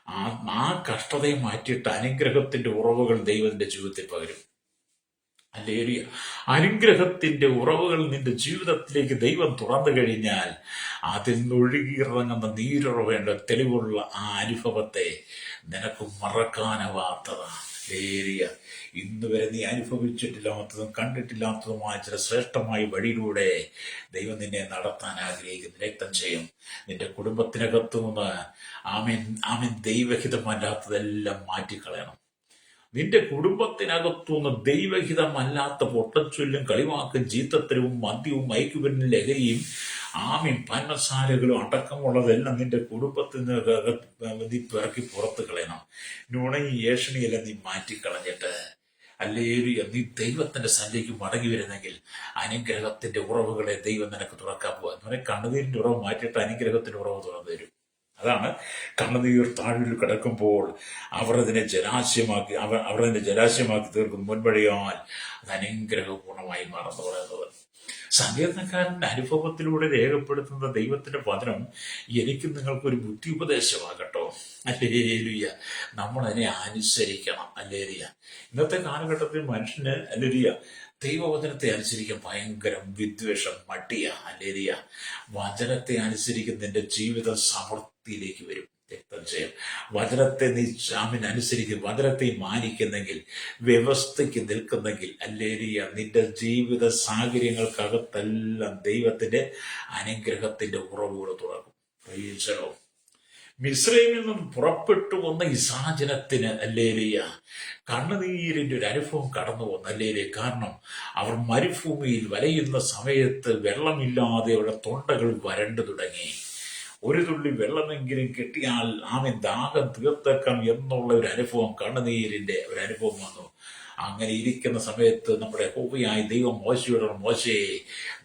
ആ ആ കഷ്ടതയെ മാറ്റിയിട്ട് അനുഗ്രഹത്തിന്റെ ഉറവുകൾ ദൈവത്തിന്റെ ജീവിതത്തിൽ പകരും. അല്ലേലൂയ. അനുഗ്രഹത്തിന്റെ ഉറവുകൾ നിന്റെ ജീവിതത്തിലേക്ക് ദൈവം തുറന്നു കഴിഞ്ഞാൽ അതിൽ നിന്നൊഴുകിയിറങ്ങുന്ന നീരുറവേണ്ട തെളിവുള്ള ആ അനുഭവത്തെ നിനക്ക് മറക്കാനാവാത്തതാണ്. ലേരിയ ഇന്ന് വരെ നീ അനുഭവിച്ചിട്ടില്ലാത്തതും കണ്ടിട്ടില്ലാത്തതുമായ ചില ശ്രേഷ്ഠമായ വഴിയിലൂടെ ദൈവം നിന്നെ നടത്താൻ ആഗ്രഹിക്കുന്നു. രക്തം ചെയ്യും നിന്റെ കുടുംബത്തിനകത്തു നിന്ന് ആമേൻ ആമേൻ ദൈവഹിതമല്ലാത്തതെല്ലാം മാറ്റിക്കളയണം. നിന്റെ കുടുംബത്തിനകത്തുനിന്ന് ദൈവഹിതമല്ലാത്ത പൊട്ടച്ചൊല്ലും കളിവാക്കും ചീത്തത്തരവും മദ്യവും മയക്കുമരുന്നും ലഹരിയും ആമീൻ പന്നസാരകളും അടക്കമുള്ളതെല്ലാം നിന്റെ കുടുംബത്തിൽ നിന്ന് നീ പിറക്കി പുറത്ത് കളയണം. നുണയും ഏഷണിയെല്ലാം നീ മാറ്റിക്കളഞ്ഞിട്ട് അല്ലേലൂയ നീ ദൈവത്തിന്റെ സന്നിധിക്ക് മടങ്ങി വരുന്നെങ്കിൽ അനുഗ്രഹത്തിന്റെ ഉറവുകളെ ദൈവം നിനക്ക് തുറക്കാൻ പോകാൻ. നിനക്ക് കണ്ണുനീരിന്റെ ഉറവ് മാറ്റിയിട്ട് അനുഗ്രഹത്തിന്റെ ഉറവ് തുറന്നു തരും. അതാണ് കണ്ണുനീർ താഴ്വിൽ കിടക്കുമ്പോൾ അവർ അതിനെ ജലാശയമാക്കി തീർക്കും. മുൻവഴിയാൽ അത് അനുഗ്രഹപൂർണമായി മാറുന്നു പറയുന്നത്. സങ്കീർത്തനക്കാരന്റെ അനുഭവത്തിലൂടെ രേഖപ്പെടുത്തുന്ന ദൈവത്തിന്റെ വചനം എനിക്കും നിങ്ങൾക്കൊരു ബുദ്ധി ഉപദേശമാകട്ടോ. അല്ലേലൂയ. നമ്മൾ അതിനെ അനുസരിക്കണം. അല്ലേലൂയ. ഇന്നത്തെ കാലഘട്ടത്തിൽ മനുഷ്യന് അല്ലേലൂയ ദൈവവചനത്തെ അനുസരിക്കാൻ ഭയങ്കര വിദ്വേഷം, മടിയ. അല്ലേലൂയ. വചനത്തെ അനുസരിക്കുന്നതിന്റെ ജീവിത സമൃദ്ധിയിലേക്ക് വരും. രക്തം ചെയ്യും. വചനത്തെ നീ അനുസരിക്കും, വചനത്തെ മാനിക്കുന്നെങ്കിൽ, വ്യവസ്ഥയ്ക്ക് നിൽക്കുന്നെങ്കിൽ അല്ലേലൂയ നിന്റെ ജീവിത സാഹചര്യങ്ങൾക്കകത്തെല്ലാം ദൈവത്തിന്റെ അനുഗ്രഹത്തിന്റെ ഉറവുകൾ തുറക്കും. പ്രൈസലോ. മിസ്രൈമിൽ നിന്നും പുറപ്പെട്ടു വന്ന ഈ സാഹചര്യത്തിന് അല്ലേലൂയ കണ്ണുനീരിന്റെ ഒരു അനുഭവം കടന്നു വന്നു. അല്ലേലേ. കാരണം അവർ മരുഭൂമിയിൽ വലയുന്ന സമയത്ത് വെള്ളമില്ലാതെ അവരുടെ തൊണ്ടകൾ വരണ്ടു തുടങ്ങി. ഒരു തുള്ളി വെള്ളമെങ്കിലും കിട്ടിയാൽ ആമൻ ദാഹം തീർത്തേക്കാം എന്നുള്ള ഒരു അനുഭവം, കണ്ണുനീരിന്റെ ഒരു അനുഭവം വന്നു. അങ്ങനെ ഇരിക്കുന്ന സമയത്ത് നമ്മുടെ യഹോവയായ ദൈവം മോശയോട്, മോശയെ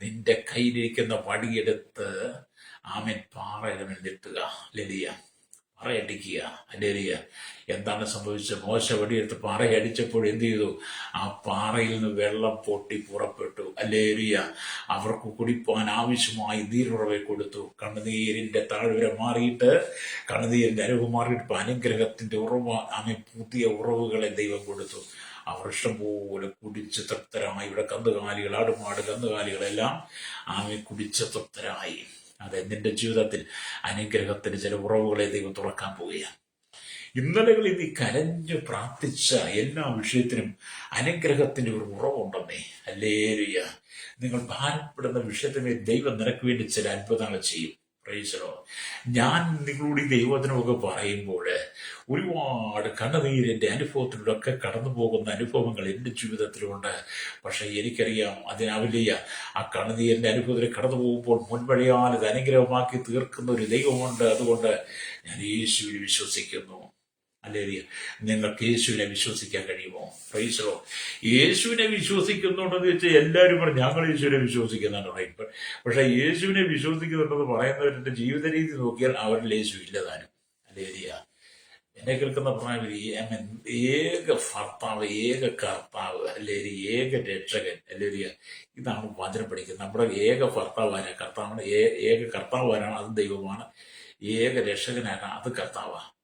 നിന്റെ കയ്യിലിരിക്കുന്ന വടിയെടുത്ത് ആമൻ പാറയുടെ മേൽ നിട്ടുക. ലെലിയ പാറയടിക്കുക. അല്ലേലിയ. എന്താണ് സംഭവിച്ചത്? മോശ വടിയെടുത്ത് പാറയടിച്ചപ്പോൾ എന്ത് ചെയ്തു? ആ പാറയിൽ നിന്ന് വെള്ളം പൊട്ടി പുറപ്പെട്ടു. അല്ലേലിയ. അവർക്ക് കുടിപ്പാൻ ആവശ്യമായി നീരുറവെ കൊടുത്തു. കണ്ണുനീരിന്റെ താഴ്വര മാറിയിട്ട്, കണ്ണുനീരിന്റെ അനുഭവം മാറിയിട്ട് അനുഗ്രഹത്തിന്റെ ഉറവ ആമൻ പുതിയ ഉറവുകളെ ദൈവം കൊടുത്തു. അവർ ഇഷ്ടംപോലെ കുടിച്ച് തൃപ്തരായി. ഇവിടെ കന്നുകാലികൾ, ആടുമാട് കന്നുകാലികളെല്ലാം ആമൻ കുടിച്ച് തൃപ്തരായി. അതെ, നിന്റെ ജീവിതത്തിൽ അനുഗ്രഹത്തിന് ചില ഉറവുകളെ ദൈവം തുറക്കാൻ പോവുകയാണ്. ഇന്നലകളിൽ നീ കരഞ്ഞു പ്രാർത്ഥിച്ച എല്ലാ വിഷയത്തിനും അനുഗ്രഹത്തിന്റെ ഒരു ഉറവുണ്ടെന്നേ. അല്ലേലൂയ. നിങ്ങൾ ഭാരപ്പെടുന്ന വിഷയത്തിനെ ദൈവം നിനക്ക് വേണ്ടി ചില അത്ഭുതങ്ങൾ ചെയ്യും. പ്രൈസലോ. ഞാൻ നിങ്ങളോട് ഈ ദൈവത്തിനൊക്കെ പറയുമ്പോൾ ഒരുപാട് കണ്ണുനീരിന്റെ അനുഭവത്തിലൂടെയൊക്കെ കടന്നു പോകുന്ന അനുഭവങ്ങൾ എൻ്റെ ജീവിതത്തിലുണ്ട്. പക്ഷെ എനിക്കറിയാം അതിനാവില്ല. ആ കണ്ണുനീരിന്റെ അനുഭവത്തിൽ കടന്നു പോകുമ്പോൾ മുൻവഴിയാൽ ഇത് അനുഗ്രഹമാക്കി തീർക്കുന്ന ഒരു ദൈവമുണ്ട്. അതുകൊണ്ട് ഞാൻ യേശുവിൽ വിശ്വസിക്കുന്നു. അല്ലേലൂയ. നിങ്ങൾക്ക് യേശുവിനെ വിശ്വസിക്കാൻ കഴിയുമോ? പ്രൈസലോ. യേശുവിനെ വിശ്വസിക്കുന്നുണ്ടെന്ന് വെച്ചാൽ എല്ലാവരും പറഞ്ഞു ഞങ്ങൾ യേശുവിനെ വിശ്വസിക്കുന്നുണ്ടോ. പക്ഷെ യേശുവിനെ വിശ്വസിക്കുന്നുണ്ടെന്ന് പറയുന്നവരുടെ ജീവിത രീതി നോക്കിയാൽ അവരിൽ യേശു ഇല്ലതാനും. അല്ലേലൂയ. എന്നെ കേൾക്കുന്ന പ്രായം ഏക ഭർത്താവ്, ഏക കർത്താവ്, അല്ലെങ്കിൽ ഏക രക്ഷകൻ. അല്ലേലൂയ. ഇതാണ് വചനം പഠിക്കുന്നത്. നമ്മുടെ ഏക ഭർത്താവാണ് കർത്താവാണ്. ഏക കർത്താവാണ് അത് ദൈവമാണ്. ഏക രക്ഷകനാണ് അത് കർത്താവാണ്.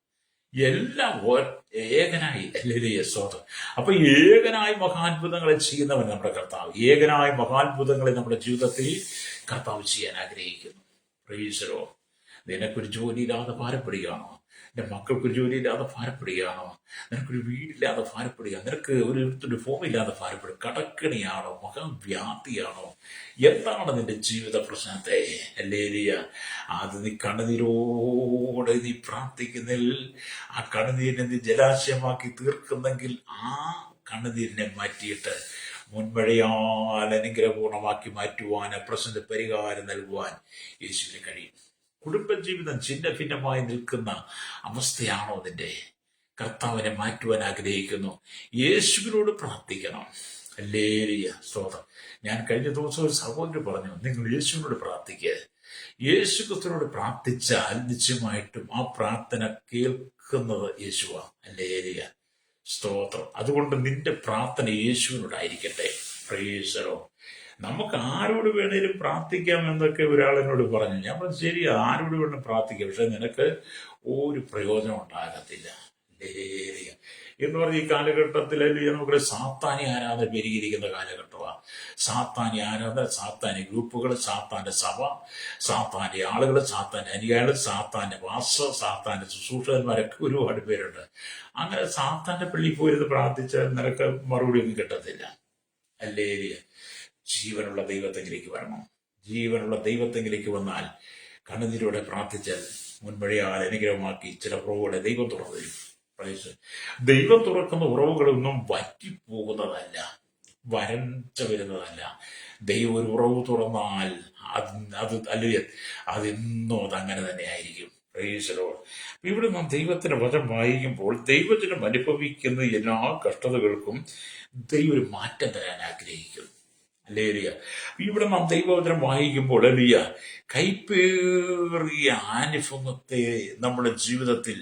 എല്ലാം ഏകനായി. അല്ലേലൂയ. സ്തോത്രം. അപ്പൊ ഏകനായി മഹാത്ഭുതങ്ങളെ ചെയ്യുന്നവൻ നമ്മുടെ കർത്താവ്. ഏകനായ മഹാത്ഭുതങ്ങളെ നമ്മുടെ ജീവിതത്തിൽ കർത്താവ് ചെയ്യാൻ ആഗ്രഹിക്കുന്നു. പ്രൈസലോ. നിനക്കൊരു ജോലിയില്ലാതെ ഭാരപ്പെടുകയാണോ? എൻ്റെ മക്കൾക്കൊരു ജോലിയില്ലാതെ ഭാരപ്പെടുകയാണോ? നിനക്കൊരു വീടില്ലാതെ ഭാരപ്പെടുക, നിനക്ക് ഒരു ഫോമില്ലാതെ ഭാരപ്പെടുക, കടക്കണിയാണോ? മഹാവ്യാധിയാണോ? എന്താണ് നിന്റെ ജീവിത പ്രശ്നത്തെ? അല്ലേലൂയ. അത് നീ കണ്ണുനീരോടെ നീ പ്രാർത്ഥിക്കുന്നിൽ, ആ കണ്ണുനീരിനെ നീ ജലാശയമാക്കി തീർക്കുന്നെങ്കിൽ ആ കണ്ണുനീരിനെ മാറ്റിയിട്ട് മുൻവഴിയാൽ അനുഗ്രഹപൂർണമാക്കി മാറ്റുവാൻ, പ്രശ്നത്തിന് പരിഹാരം നൽകുവാൻ യേശുവിന് കഴിയും. കുടുംബജീവിതം ഛിന്ന ഭിന്നമായി നിൽക്കുന്ന അവസ്ഥയാണോ നിന്റെ? കർത്താവിനെ മാറ്റുവാൻ ആഗ്രഹിക്കുന്നു. യേശുവിനോട് പ്രാർത്ഥിക്കണം. ഹല്ലേലൂയ. സ്തോത്രം. ഞാൻ കഴിഞ്ഞ ദിവസം ഒരു സഹോദരി പറഞ്ഞു, നിങ്ങൾ യേശുവിനോട് പ്രാർത്ഥിക്കുക. യേശു ക്രിസ്തുവിനോട് പ്രാർത്ഥിച്ചാൽ നിശ്ചയമായിട്ടും ആ പ്രാർത്ഥന കേൾക്കുന്നത് യേശുവാ. ഹല്ലേലൂയ. സ്തോത്രം. അതുകൊണ്ട് നിന്റെ പ്രാർത്ഥന യേശുവിനോടായിരിക്കട്ടെ. പ്രൈസലോ. നമുക്ക് ആരോട് വേണേലും പ്രാർത്ഥിക്കാം എന്നൊക്കെ ഒരാൾ എന്നോട് പറഞ്ഞു. ഞാൻ പറഞ്ഞു ശരി, ആരോട് വേണം പ്രാർത്ഥിക്കാം, പക്ഷെ നിനക്ക് ഒരു പ്രയോജനം ഉണ്ടാകത്തില്ല. ഹല്ലേലൂയ. എന്ന് പറഞ്ഞ ഈ കാലഘട്ടത്തിൽ നമുക്ക് സാത്താനി ആരാധന പെരുകിയിരിക്കുന്ന കാലഘട്ടമാണ്. സാത്താനി ആരാധന, സാത്താനി ഗ്രൂപ്പുകൾ, സാത്താന്റെ സഭ, സാത്താന്റെ ആളുകൾ, സാത്താന്റെ അനുയായികൾ, സാത്താന്റെ വാസ, സാത്താന്റെ ശുശ്രൂഷകന്മാരൊക്കെ ഒരുപാട് പേരുണ്ട്. അങ്ങനെ സാത്താന്റെ പള്ളിയിൽ പോയിരുന്ന് പ്രാർത്ഥിച്ചാൽ നിനക്ക് മറുപടി ഒന്നും കിട്ടത്തില്ല. ഹല്ലേലൂയ. ജീവനുള്ള ദൈവത്തെങ്കിലേക്ക് വരണം. ജീവനുള്ള ദൈവത്തെങ്കിലേക്ക് വന്നാൽ കണ്ണുനീരോടെ പ്രാർത്ഥിച്ചാൽ മുൻവഴിയാൽ അനുഗ്രഹമാക്കി ചില ഉറവുകളെ ദൈവം തുറന്നു തരും. ദൈവം തുറക്കുന്ന ഉറവുകളൊന്നും വറ്റിപ്പോകുന്നതല്ല, വരണ്ട വരുന്നതല്ല. ദൈവം ഒരു ഉറവ് തുറന്നാൽ അത് അല്ലെ അതെന്നോ അതങ്ങനെ തന്നെ ആയിരിക്കും. ഇവിടെ നാം ദൈവത്തിന്റെ വചനം വായിക്കുമ്പോൾ ദൈവത്തിനും അനുഭവിക്കുന്ന എല്ലാ കഷ്ടതകൾക്കും ദൈവം ഒരു മാറ്റം തരാൻ ആഗ്രഹിക്കുന്നു. ഹല്ലേലൂയ. ഇവിടെ നാം ദൈവവചനം വായിക്കുമ്പോൾ ഹല്ലേലൂയ കൈപ്പേറിയ അനുഭവത്തെ നമ്മുടെ ജീവിതത്തിൽ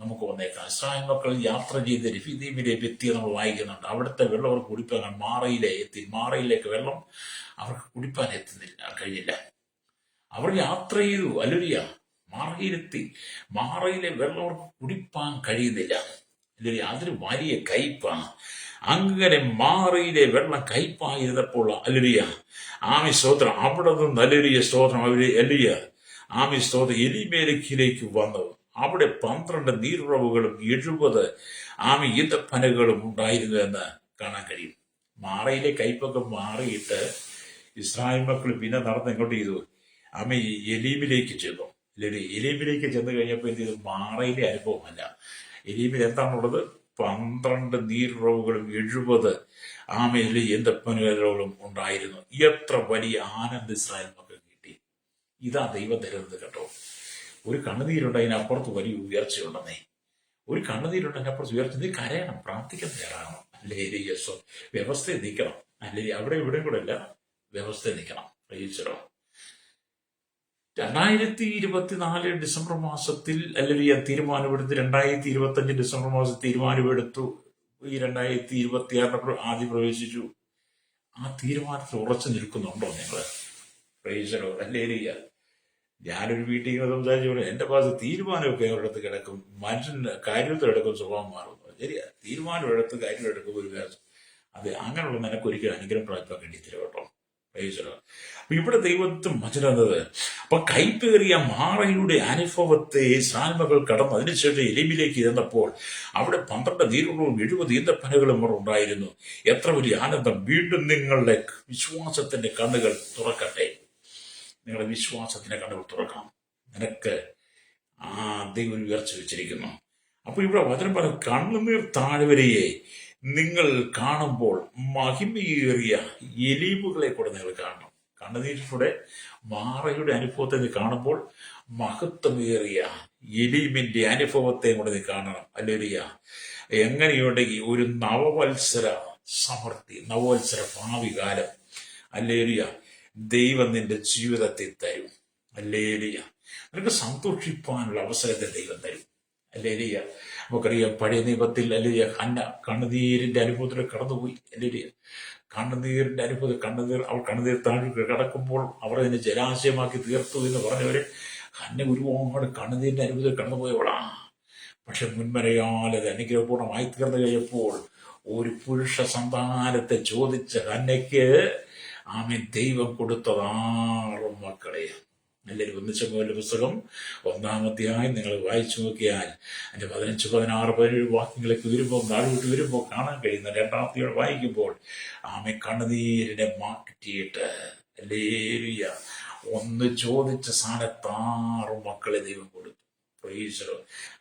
നമുക്ക് വന്നേക്കാം. ഇസ്രായേൽ മക്കൾ യാത്ര ചെയ്ത് രഫീദീമിലെ എത്തിയ നമ്മൾ വായിക്കുന്നുണ്ട്. അവിടുത്തെ വെള്ളം അവർക്ക് കുടിപ്പാൻ മാറയിലേക്ക് വെള്ളം അവർക്ക് കുടിപ്പാൻ കഴിഞ്ഞില്ല. അവർ യാത്ര ചെയ്തു, ഹല്ലേലൂയ, മാറയിലെത്തി. മാറയിലെ വെള്ളം അവർക്ക് കുടിപ്പാൻ കഴിയുന്നില്ല. ഹല്ലേലൂയ. അതൊരു വലിയ കയ്പാണ്. അങ്ങനെ മാറയിലെ വെള്ളം കയ്പായിരുന്നപ്പോൾ ഹല്ലേലൂയ ആമി സ്തോത്രം അവിടെ നിന്ന് ഹല്ലേലൂയ സ്തോത്രം അവര് ഹല്ലേലൂയ ആമി സ്തോത്രം എലിമേലക്കിലേക്ക് വന്നു. അവിടെ 12 നീരുറവുകളും 70 ആമി ഈന്തപ്പനകളും ഉണ്ടായിരുന്നു എന്ന് കാണാൻ കഴിയും. മാറയിലെ കയ്പൊക്കെ മാറിയിട്ട് ഇസ്രായേൽ മക്കൾ പിന്നെ നടന്ന് എങ്ങോട്ട് ചെയ്തു? ആമി എലീമിലേക്ക് ചെന്നു. എലീമിലേക്ക് ചെന്ന് കഴിഞ്ഞപ്പോൾ എന്ത് ചെയ്തു? മാറയിലെ അനുഭവമല്ല. എലീമിൽ എന്താണുള്ളത്? 12 നീരുറവുകളും 70 ആമയിലെ ഈന്തപ്പനകളും ഉണ്ടായിരുന്നു. എത്ര വലിയ ആനന്ദ ഇസ്രായേൽ മക്കൾ കിട്ടി. ഇതാ ദൈവം തരുന്നത് കേട്ടോ. ഒരു കണ്ണുനീരുണ്ട്, അതിനപ്പുറത്ത് വലിയ ഉയർച്ചയുണ്ടെന്നേ. ഒരു കണ്ണുനീരുണ്ട്, അതിനപ്പുറത്ത് ഉയർച്ച. നീ കരയണം, പ്രാർത്ഥിക്കാൻ തയ്യാറാകണം. അല്ലേ യേശോ വ്യവസ്ഥയെ നിൽക്കണം. അല്ലേ അവിടെ ഇവിടെയും കൂടെ അല്ല, വ്യവസ്ഥയെ നിൽക്കണം. പ്രയോഗിച്ചോ 2024 ഡിസംബർ മാസത്തിൽ അല്ലെങ്കിൽ തീരുമാനമെടുത്ത് 2025 ഡിസംബർ മാസത്തിൽ തീരുമാനമെടുത്തു. ഈ 2026 ആദ്യം പ്രവേശിച്ചു. ആ തീരുമാനത്തിൽ ഉറച്ചു നിൽക്കുന്നുണ്ടോ നിങ്ങൾ? പ്രയോഗിച്ചോ. അല്ലേ ഞാനൊരു വീട്ടിൽ സംസാരിച്ചു, എന്റെ ഭാഗത്ത് തീരുമാനമൊക്കെ ഒരിടത്ത് കിടക്കും, മനുഷ്യന് കാര്യത്തിൽ എടുക്കും, സ്വഭാവം മാറുന്നു. ശരിയാ, തീരുമാനം എടുത്ത് കാര്യം എടുക്കും ഒരു വ്യാസം. അത് അങ്ങനെയുള്ള നിനക്കൊരിക്കലും അനുഗ്രഹം പ്രാപിക്കാൻ വേണ്ടിയിട്ടില്ല കേട്ടോ. അപ്പൊ ഇവിടെ ദൈവത്തും വചനത് അപ്പൊ കൈപ്പേറിയ മാറയുടെ അനുഭവത്തെ ഇസ്രായേൽ കടന്നു. അതിനുശേഷം എലീമിലേക്ക് ഇരുന്നപ്പോൾ അവിടെ 12 നീരുറവും 70 ഈന്തപ്പനകളും ഉണ്ടായിരുന്നു. എത്ര വലിയ ആനന്ദം! വീണ്ടും നിങ്ങളുടെ വിശ്വാസത്തിന്റെ കണ്ണുകൾ തുറക്കട്ടെ. നിങ്ങളുടെ വിശ്വാസത്തിന്റെ കണ്ണുകൾ തുറക്കണം. നിനക്ക് ദൈവം ഉയർച്ച വെച്ചിരിക്കുന്നു. അപ്പൊ ഇവിടെ വചനം പറഞ്ഞ കണ്ണുനീർ താഴ്വരയെ നിങ്ങൾ കാണുമ്പോൾ മഹിമയേറിയ എലീമുകളെ കൂടെ നിങ്ങൾ കാണണം. കണ്ണുനീരിലൂടെ മാറയുടെ അനുഭവത്തെ നീ കാണുമ്പോൾ മഹത്വമേറിയ എലീമിന്റെ അനുഭവത്തെ കൂടെ നീ കാണണം. ഹല്ലേലൂയ. എങ്ങനെയുണ്ടെങ്കിൽ ഒരു നവവത്സര സമൃദ്ധി, നവവത്സര ഭാവി കാലം ഹല്ലേലൂയ ദൈവം നിന്റെ ജീവിതത്തിൽ തരും. ഹല്ലേലൂയ. നിനക്ക് സന്തോഷിപ്പാനുള്ള അവസരത്തെ ദൈവം തരും. ഹല്ലേലൂയ. നമുക്കറിയാം പഴയ നിയമത്തിൽ ഹല്ലേലൂയ ഹന്ന കണ്ണുനീരിന്റെ അനുഭവത്തിൽ കടന്നുപോയി. ഹല്ലേലൂയ. കണ്ണുനീരിന്റെ അനുഭവത്തിൽ അവൾ കണ്ണുനീർ താഴെ കിടക്കുമ്പോൾ അവർ അതിനെ ജലാശയമാക്കി തീർത്തു എന്ന് പറഞ്ഞവര് ഹന്ന ഒരുപാട് കണ്ണുനീരിന്റെ അനുഭവത്തിൽ കടന്നുപോയവളാ. പക്ഷെ മുൻമരയാൽ അത് അനുഗ്രഹപൂർണ്ണമായി തീർന്നു കഴിഞ്ഞപ്പോൾ ഒരു പുരുഷ സന്താനത്തെ ചോദിച്ച ഹന്നയ്ക്ക് ആമേൻ ദൈവം കൊടുത്തത് 6 മക്കളെ. എല്ലാവരും 1 ശമൂവേലിന്റെ പുസ്തകം 1-ാം അധ്യായം നിങ്ങൾ വായിച്ചു നോക്കിയാൽ അതിന്റെ 15, 16, 17 വാക്യങ്ങളൊക്കെ വരുമ്പോൾ നാടുവിട്ട് വരുമ്പോൾ കാണാൻ കഴിയുന്ന 2-ാമത്തെ വായിക്കുമ്പോൾ ആമേൻ കണ്ണുനീരിനെ മാറ്റിയിട്ട് ഹല്ലേലൂയ ഒന്ന് ചോദിച്ച സ്ഥാനത്ത് 6 മക്കളെ ദൈവം കൊടുത്തു.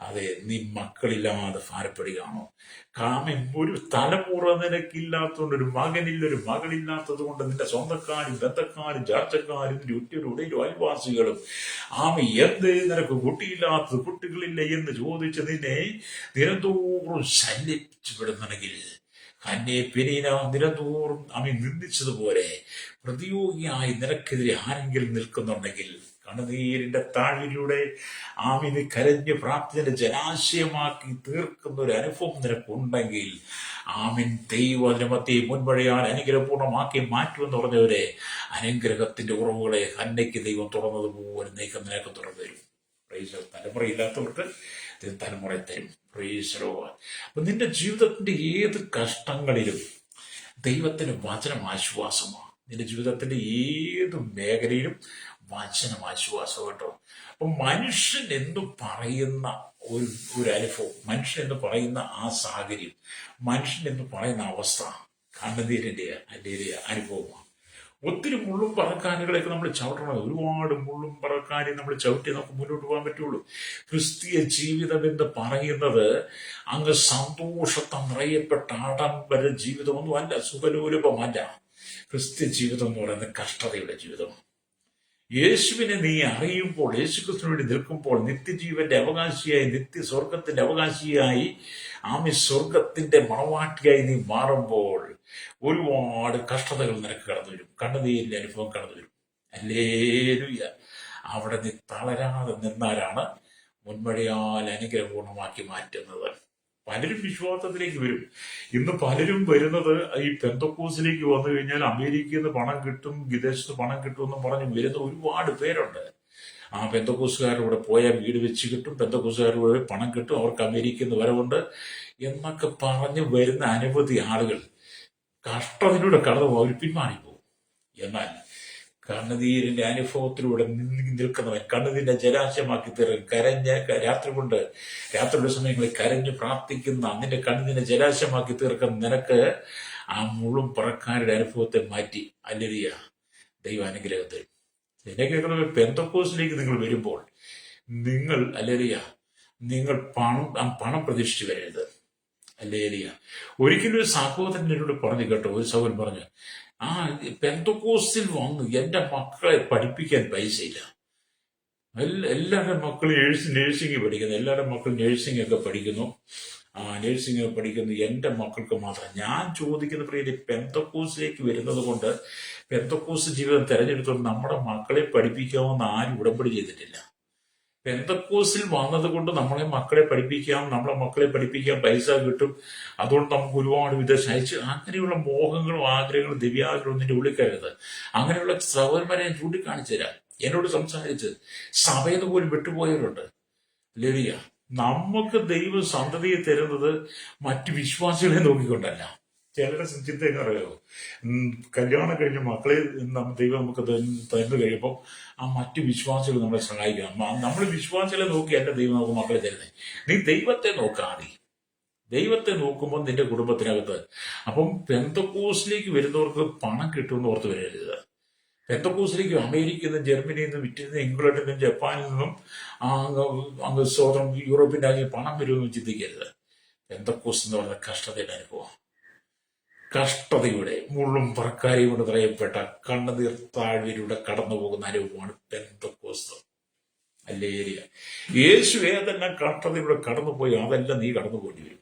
അതെ, നീ മക്കളില്ലാതെ ഭാരപ്പെടുകയാണോ? കാമൻ ഒരു തലമുറ നിനക്കില്ലാത്തതുകൊണ്ട്, ഒരു മകനില്ല, ഒരു മകളില്ലാത്തത് കൊണ്ട് നിന്റെ സ്വന്തക്കാരും ബന്ധക്കാരും ചാർച്ചക്കാരും നിന്റെ ഉറ്റരും അയൽവാസികളും എന്ത് നിനക്ക് കുട്ടിയില്ലാത്തത്, കുട്ടികളില്ല എന്ന് ചോദിച്ച് നിന്നെ നിരന്തോറും ശല്യിച്ചു വിടുന്നുണ്ടെങ്കിൽ, ഹന്നെ പെനീന നിരന്തോറും നിന്ദിച്ചതുപോലെ പ്രതിയോഗിയായി നിനക്കെതിരെ ആരെങ്കിലും നിൽക്കുന്നുണ്ടെങ്കിൽ കണ്ണുനീരിന്റെ താഴ്വിലൂടെ ആമിന് കരഞ്ഞ് പ്രാർത്ഥന ജലാശയമാക്കി തീർക്കുന്ന ഒരു അനുഭവം നിനക്കുണ്ടെങ്കിൽ ആമിൻ ദൈവമത്തെ മുൻവഴിയാൽ അനുഗ്രഹപൂർണ്ണമാക്കി മാറ്റുമെന്ന് പറഞ്ഞവരെ അനുഗ്രഹത്തിന്റെ ഉറവുകളെ ഹന്നയ്ക്ക് ദൈവം തുറന്നതുപോലെ നീക്കം നിനക്ക് തുറന്നു തരും. തലമുറയില്ലാത്തവർക്ക് തലമുറ തരും. പ്രൈസലോ. അപ്പൊ നിന്റെ ജീവിതത്തിന്റെ ഏത് കഷ്ടങ്ങളിലും ദൈവത്തിന് വചനം ആശ്വാസമാണ്. നിന്റെ ജീവിതത്തിന്റെ ഏത് മേഖലയിലും വചനം ആശ്വാസം കേട്ടോ. അപ്പൊ മനുഷ്യൻ എന്ന് പറയുന്ന ഒരു അനുഭവം, മനുഷ്യൻ എന്ന് പറയുന്ന ആ സാഹചര്യം, മനുഷ്യൻ എന്ന് പറയുന്ന അവസ്ഥ കണ്ണുനീരിന്റെ അനുഭവമാണ്. ഒത്തിരി മുള്ളും പറക്കാനുകളൊക്കെ നമ്മൾ ചവിട്ടണം. ഒരുപാട് മുള്ളും പറക്കാനും നമ്മൾ ചവിട്ടി നമുക്ക് മുന്നോട്ട് പോകാൻ പറ്റുള്ളൂ. ക്രിസ്തീയ ജീവിതം എന്ന് പറയുന്നത് അങ്ങ് സന്തോഷത്തെ നിറയപ്പെട്ട ആഡംബര ജീവിതമൊന്നും അല്ല, സുഖലോലുപമല്ല. ക്രിസ്ത്യ ജീവിതം എന്ന് പറയുന്നത് കഷ്ടതയുടെ ജീവിതമാണ്. യേശുവിനെ നീ അറിയുമ്പോൾ, യേശുക്രിസ്തുവിന് വേണ്ടി നിൽക്കുമ്പോൾ, നിത്യജീവന്റെ അവകാശിയായി, നിത്യസ്വർഗത്തിന്റെ അവകാശിയായി, ആമി സ്വർഗത്തിന്റെ മണവാട്ടിയായി നീ മാറുമ്പോൾ ഒരുപാട് കഷ്ടതകൾ നിനക്ക് കടന്നു വരും. കണ്ണുനീരിന്റെ അനുഭവം കടന്നു വരും. ഹല്ലേലൂയ. അവിടെ നീ തളരാതെ നിന്നാലാണ് മുൻവഴിയാൽ അനുഗ്രഹപൂർണ്ണമാക്കി മാറ്റുന്നത്. പലരും വിശ്വാസത്തിലേക്ക് വരും. ഇന്ന് പലരും വരുന്നത് ഈ പെന്തക്കോസിലേക്ക് വന്നു കഴിഞ്ഞാൽ അമേരിക്കയിൽ നിന്ന് പണം കിട്ടും, വിദേശത്ത് പണം കിട്ടും എന്നും പറഞ്ഞ് വരുന്ന ഒരുപാട് പേരുണ്ട്. ആ പെന്തക്കോസുകാരുടെ പോയാൽ വീട് വെച്ച് കിട്ടും, പെന്തക്കോസുകാരുടെ പണം കിട്ടും, അവർക്ക് അമേരിക്കയിൽ നിന്ന് വരവുണ്ട് എന്നൊക്കെ പറഞ്ഞ് വരുന്ന അനവധി ആളുകൾ കഷ്ടത്തിലൂടെ കടന്നു അവർ പിന്മാറിപ്പോകും. എന്നാൽ കണ്ണുനീരിന്റെ അനുഭവത്തിലൂടെ നിൽക്കുന്നവൻ കണ്ണുനീരിന്റെ ജലാശയമാക്കി തീർക്കും. കരഞ്ഞ രാത്രിയുടെ സമയങ്ങളിൽ കരഞ്ഞ് പ്രാർത്ഥിക്കുന്ന നിന്റെ കണ്ണുനീരിന്റെ ജലാശയമാക്കി തീർക്കുന്ന നിനക്ക് ആ മുഴുവൻ പറക്കാരുടെ അനുഭവത്തെ മാറ്റി അല്ലരിയ ദൈവാനുഗ്രഹത്തിൽ എന്നെ കേൾക്കുന്ന പെന്തക്കോസിലേക്ക് നിങ്ങൾ വരുമ്പോൾ നിങ്ങൾ അല്ലരിയ നിങ്ങൾ പണം പ്രതീക്ഷിച്ചു വരരുത്. അല്ലേലിയ. ഒരിക്കലും ഒരു സഹോദരൻ എന്നോട് പറഞ്ഞു കേട്ടോ, ഒരു സഹോദരൻ പറഞ്ഞു, പെന്തക്കോസ്റ്റിൽ വന്ന് എന്റെ മക്കളെ പഠിപ്പിക്കാൻ പൈസയില്ല. എല്ലാവരുടെ മക്കളും നേഴ്സിംഗ് പഠിക്കുന്നു, എല്ലാവരുടെ മക്കളും നേഴ്സിംഗ് ഒക്കെ പഠിക്കുന്നു. നേഴ്സിംഗ് പഠിക്കുന്നു, എന്റെ മക്കൾക്ക് മാത്രം. ഞാൻ ചോദിക്കുന്ന പ്രിയ, പെന്തക്കോസിലേക്ക് വരുന്നത് കൊണ്ട്, പെന്തക്കോസ് ജീവിതം തെരഞ്ഞെടുത്തുകൊണ്ട് നമ്മുടെ മക്കളെ പഠിപ്പിക്കാമെന്ന് ആരും ഉടമ്പടി ചെയ്തിട്ടില്ല. പെന്തക്കോസിൽ വന്നത് കൊണ്ട് നമ്മളെ മക്കളെ പഠിപ്പിക്കാം, നമ്മളെ മക്കളെ പഠിപ്പിക്കാൻ പൈസ കിട്ടും, അതുകൊണ്ട് നമുക്ക് ഒരുപാട് വിദേശം അയച്ച്, അങ്ങനെയുള്ള മോഹങ്ങളും ആഗ്രഹങ്ങളും ദിവ്യാഗ്രഹവും നിന്റെ ഉള്ളിൽ കരുത്. അങ്ങനെയുള്ള സഹോദരന്മാരെ ഞാൻ ചൂണ്ടിക്കാണിച്ചു തരാം. എന്നോട് സംസാരിച്ച് സഭയിൽ പോലും വിട്ടുപോയവരുണ്ട്. ലലിയ, നമുക്ക് ദൈവ സന്തതിയെ തരുന്നത് മറ്റു വിശ്വാസികളെ നോക്കിക്കൊണ്ടല്ല. ചിലരുടെ ചിന്ത എന്ന് പറയുമോ, കല്യാണം കഴിഞ്ഞ മക്കളെ ദൈവം നമുക്ക് തന്നു കഴിയുമ്പോൾ ആ മറ്റു വിശ്വാസികൾ നമ്മളെ സഹായിക്കണം. നമ്മൾ വിശ്വാസികളെ നോക്കി എന്റെ ദൈവം നമുക്ക് മക്കളെ തരുന്നത്. നീ ദൈവത്തെ നോക്കാതെ, ദൈവത്തെ നോക്കുമ്പോൾ നിന്റെ കുടുംബത്തിനകത്ത്. അപ്പം പെന്തക്കോസിലേക്ക് വരുന്നവർക്ക് പണം കിട്ടുമെന്ന് ഓർത്ത് വരരുത്. പെന്തക്കോസിലേക്ക് അമേരിക്കയിൽ നിന്നും ജർമ്മനിയിൽ നിന്നും ഇറ്റലിയിൽ നിന്നും ഇംഗ്ലണ്ടിൽ നിന്നും ജപ്പാനിൽ നിന്നും അങ്ങ് സ്വതന്ത്രം യൂറോപ്യൻ രാജ്യം പണം വരുമെന്ന് ചിന്തിക്കരുത്. പെന്തക്കോസ് എന്ന് പറയുന്ന കഷ്ടതയുടെ അനുഭവം, കഷ്ടതയുടെ മുള്ളും പറക്കാരിയും കൊണ്ട് നിറയപ്പെട്ട കണ്ണുനീർ താഴ്വരയിലൂടെ കടന്നു പോകുന്ന അനുഭവമാണ് പെന്തക്കോസ്ത്. അല്ലേരിയ. യേശു ഏതെല്ലാം കഷ്ടതയിലൂടെ കടന്നുപോയി അതെല്ലാം നീ കടന്നു പോയി വരും.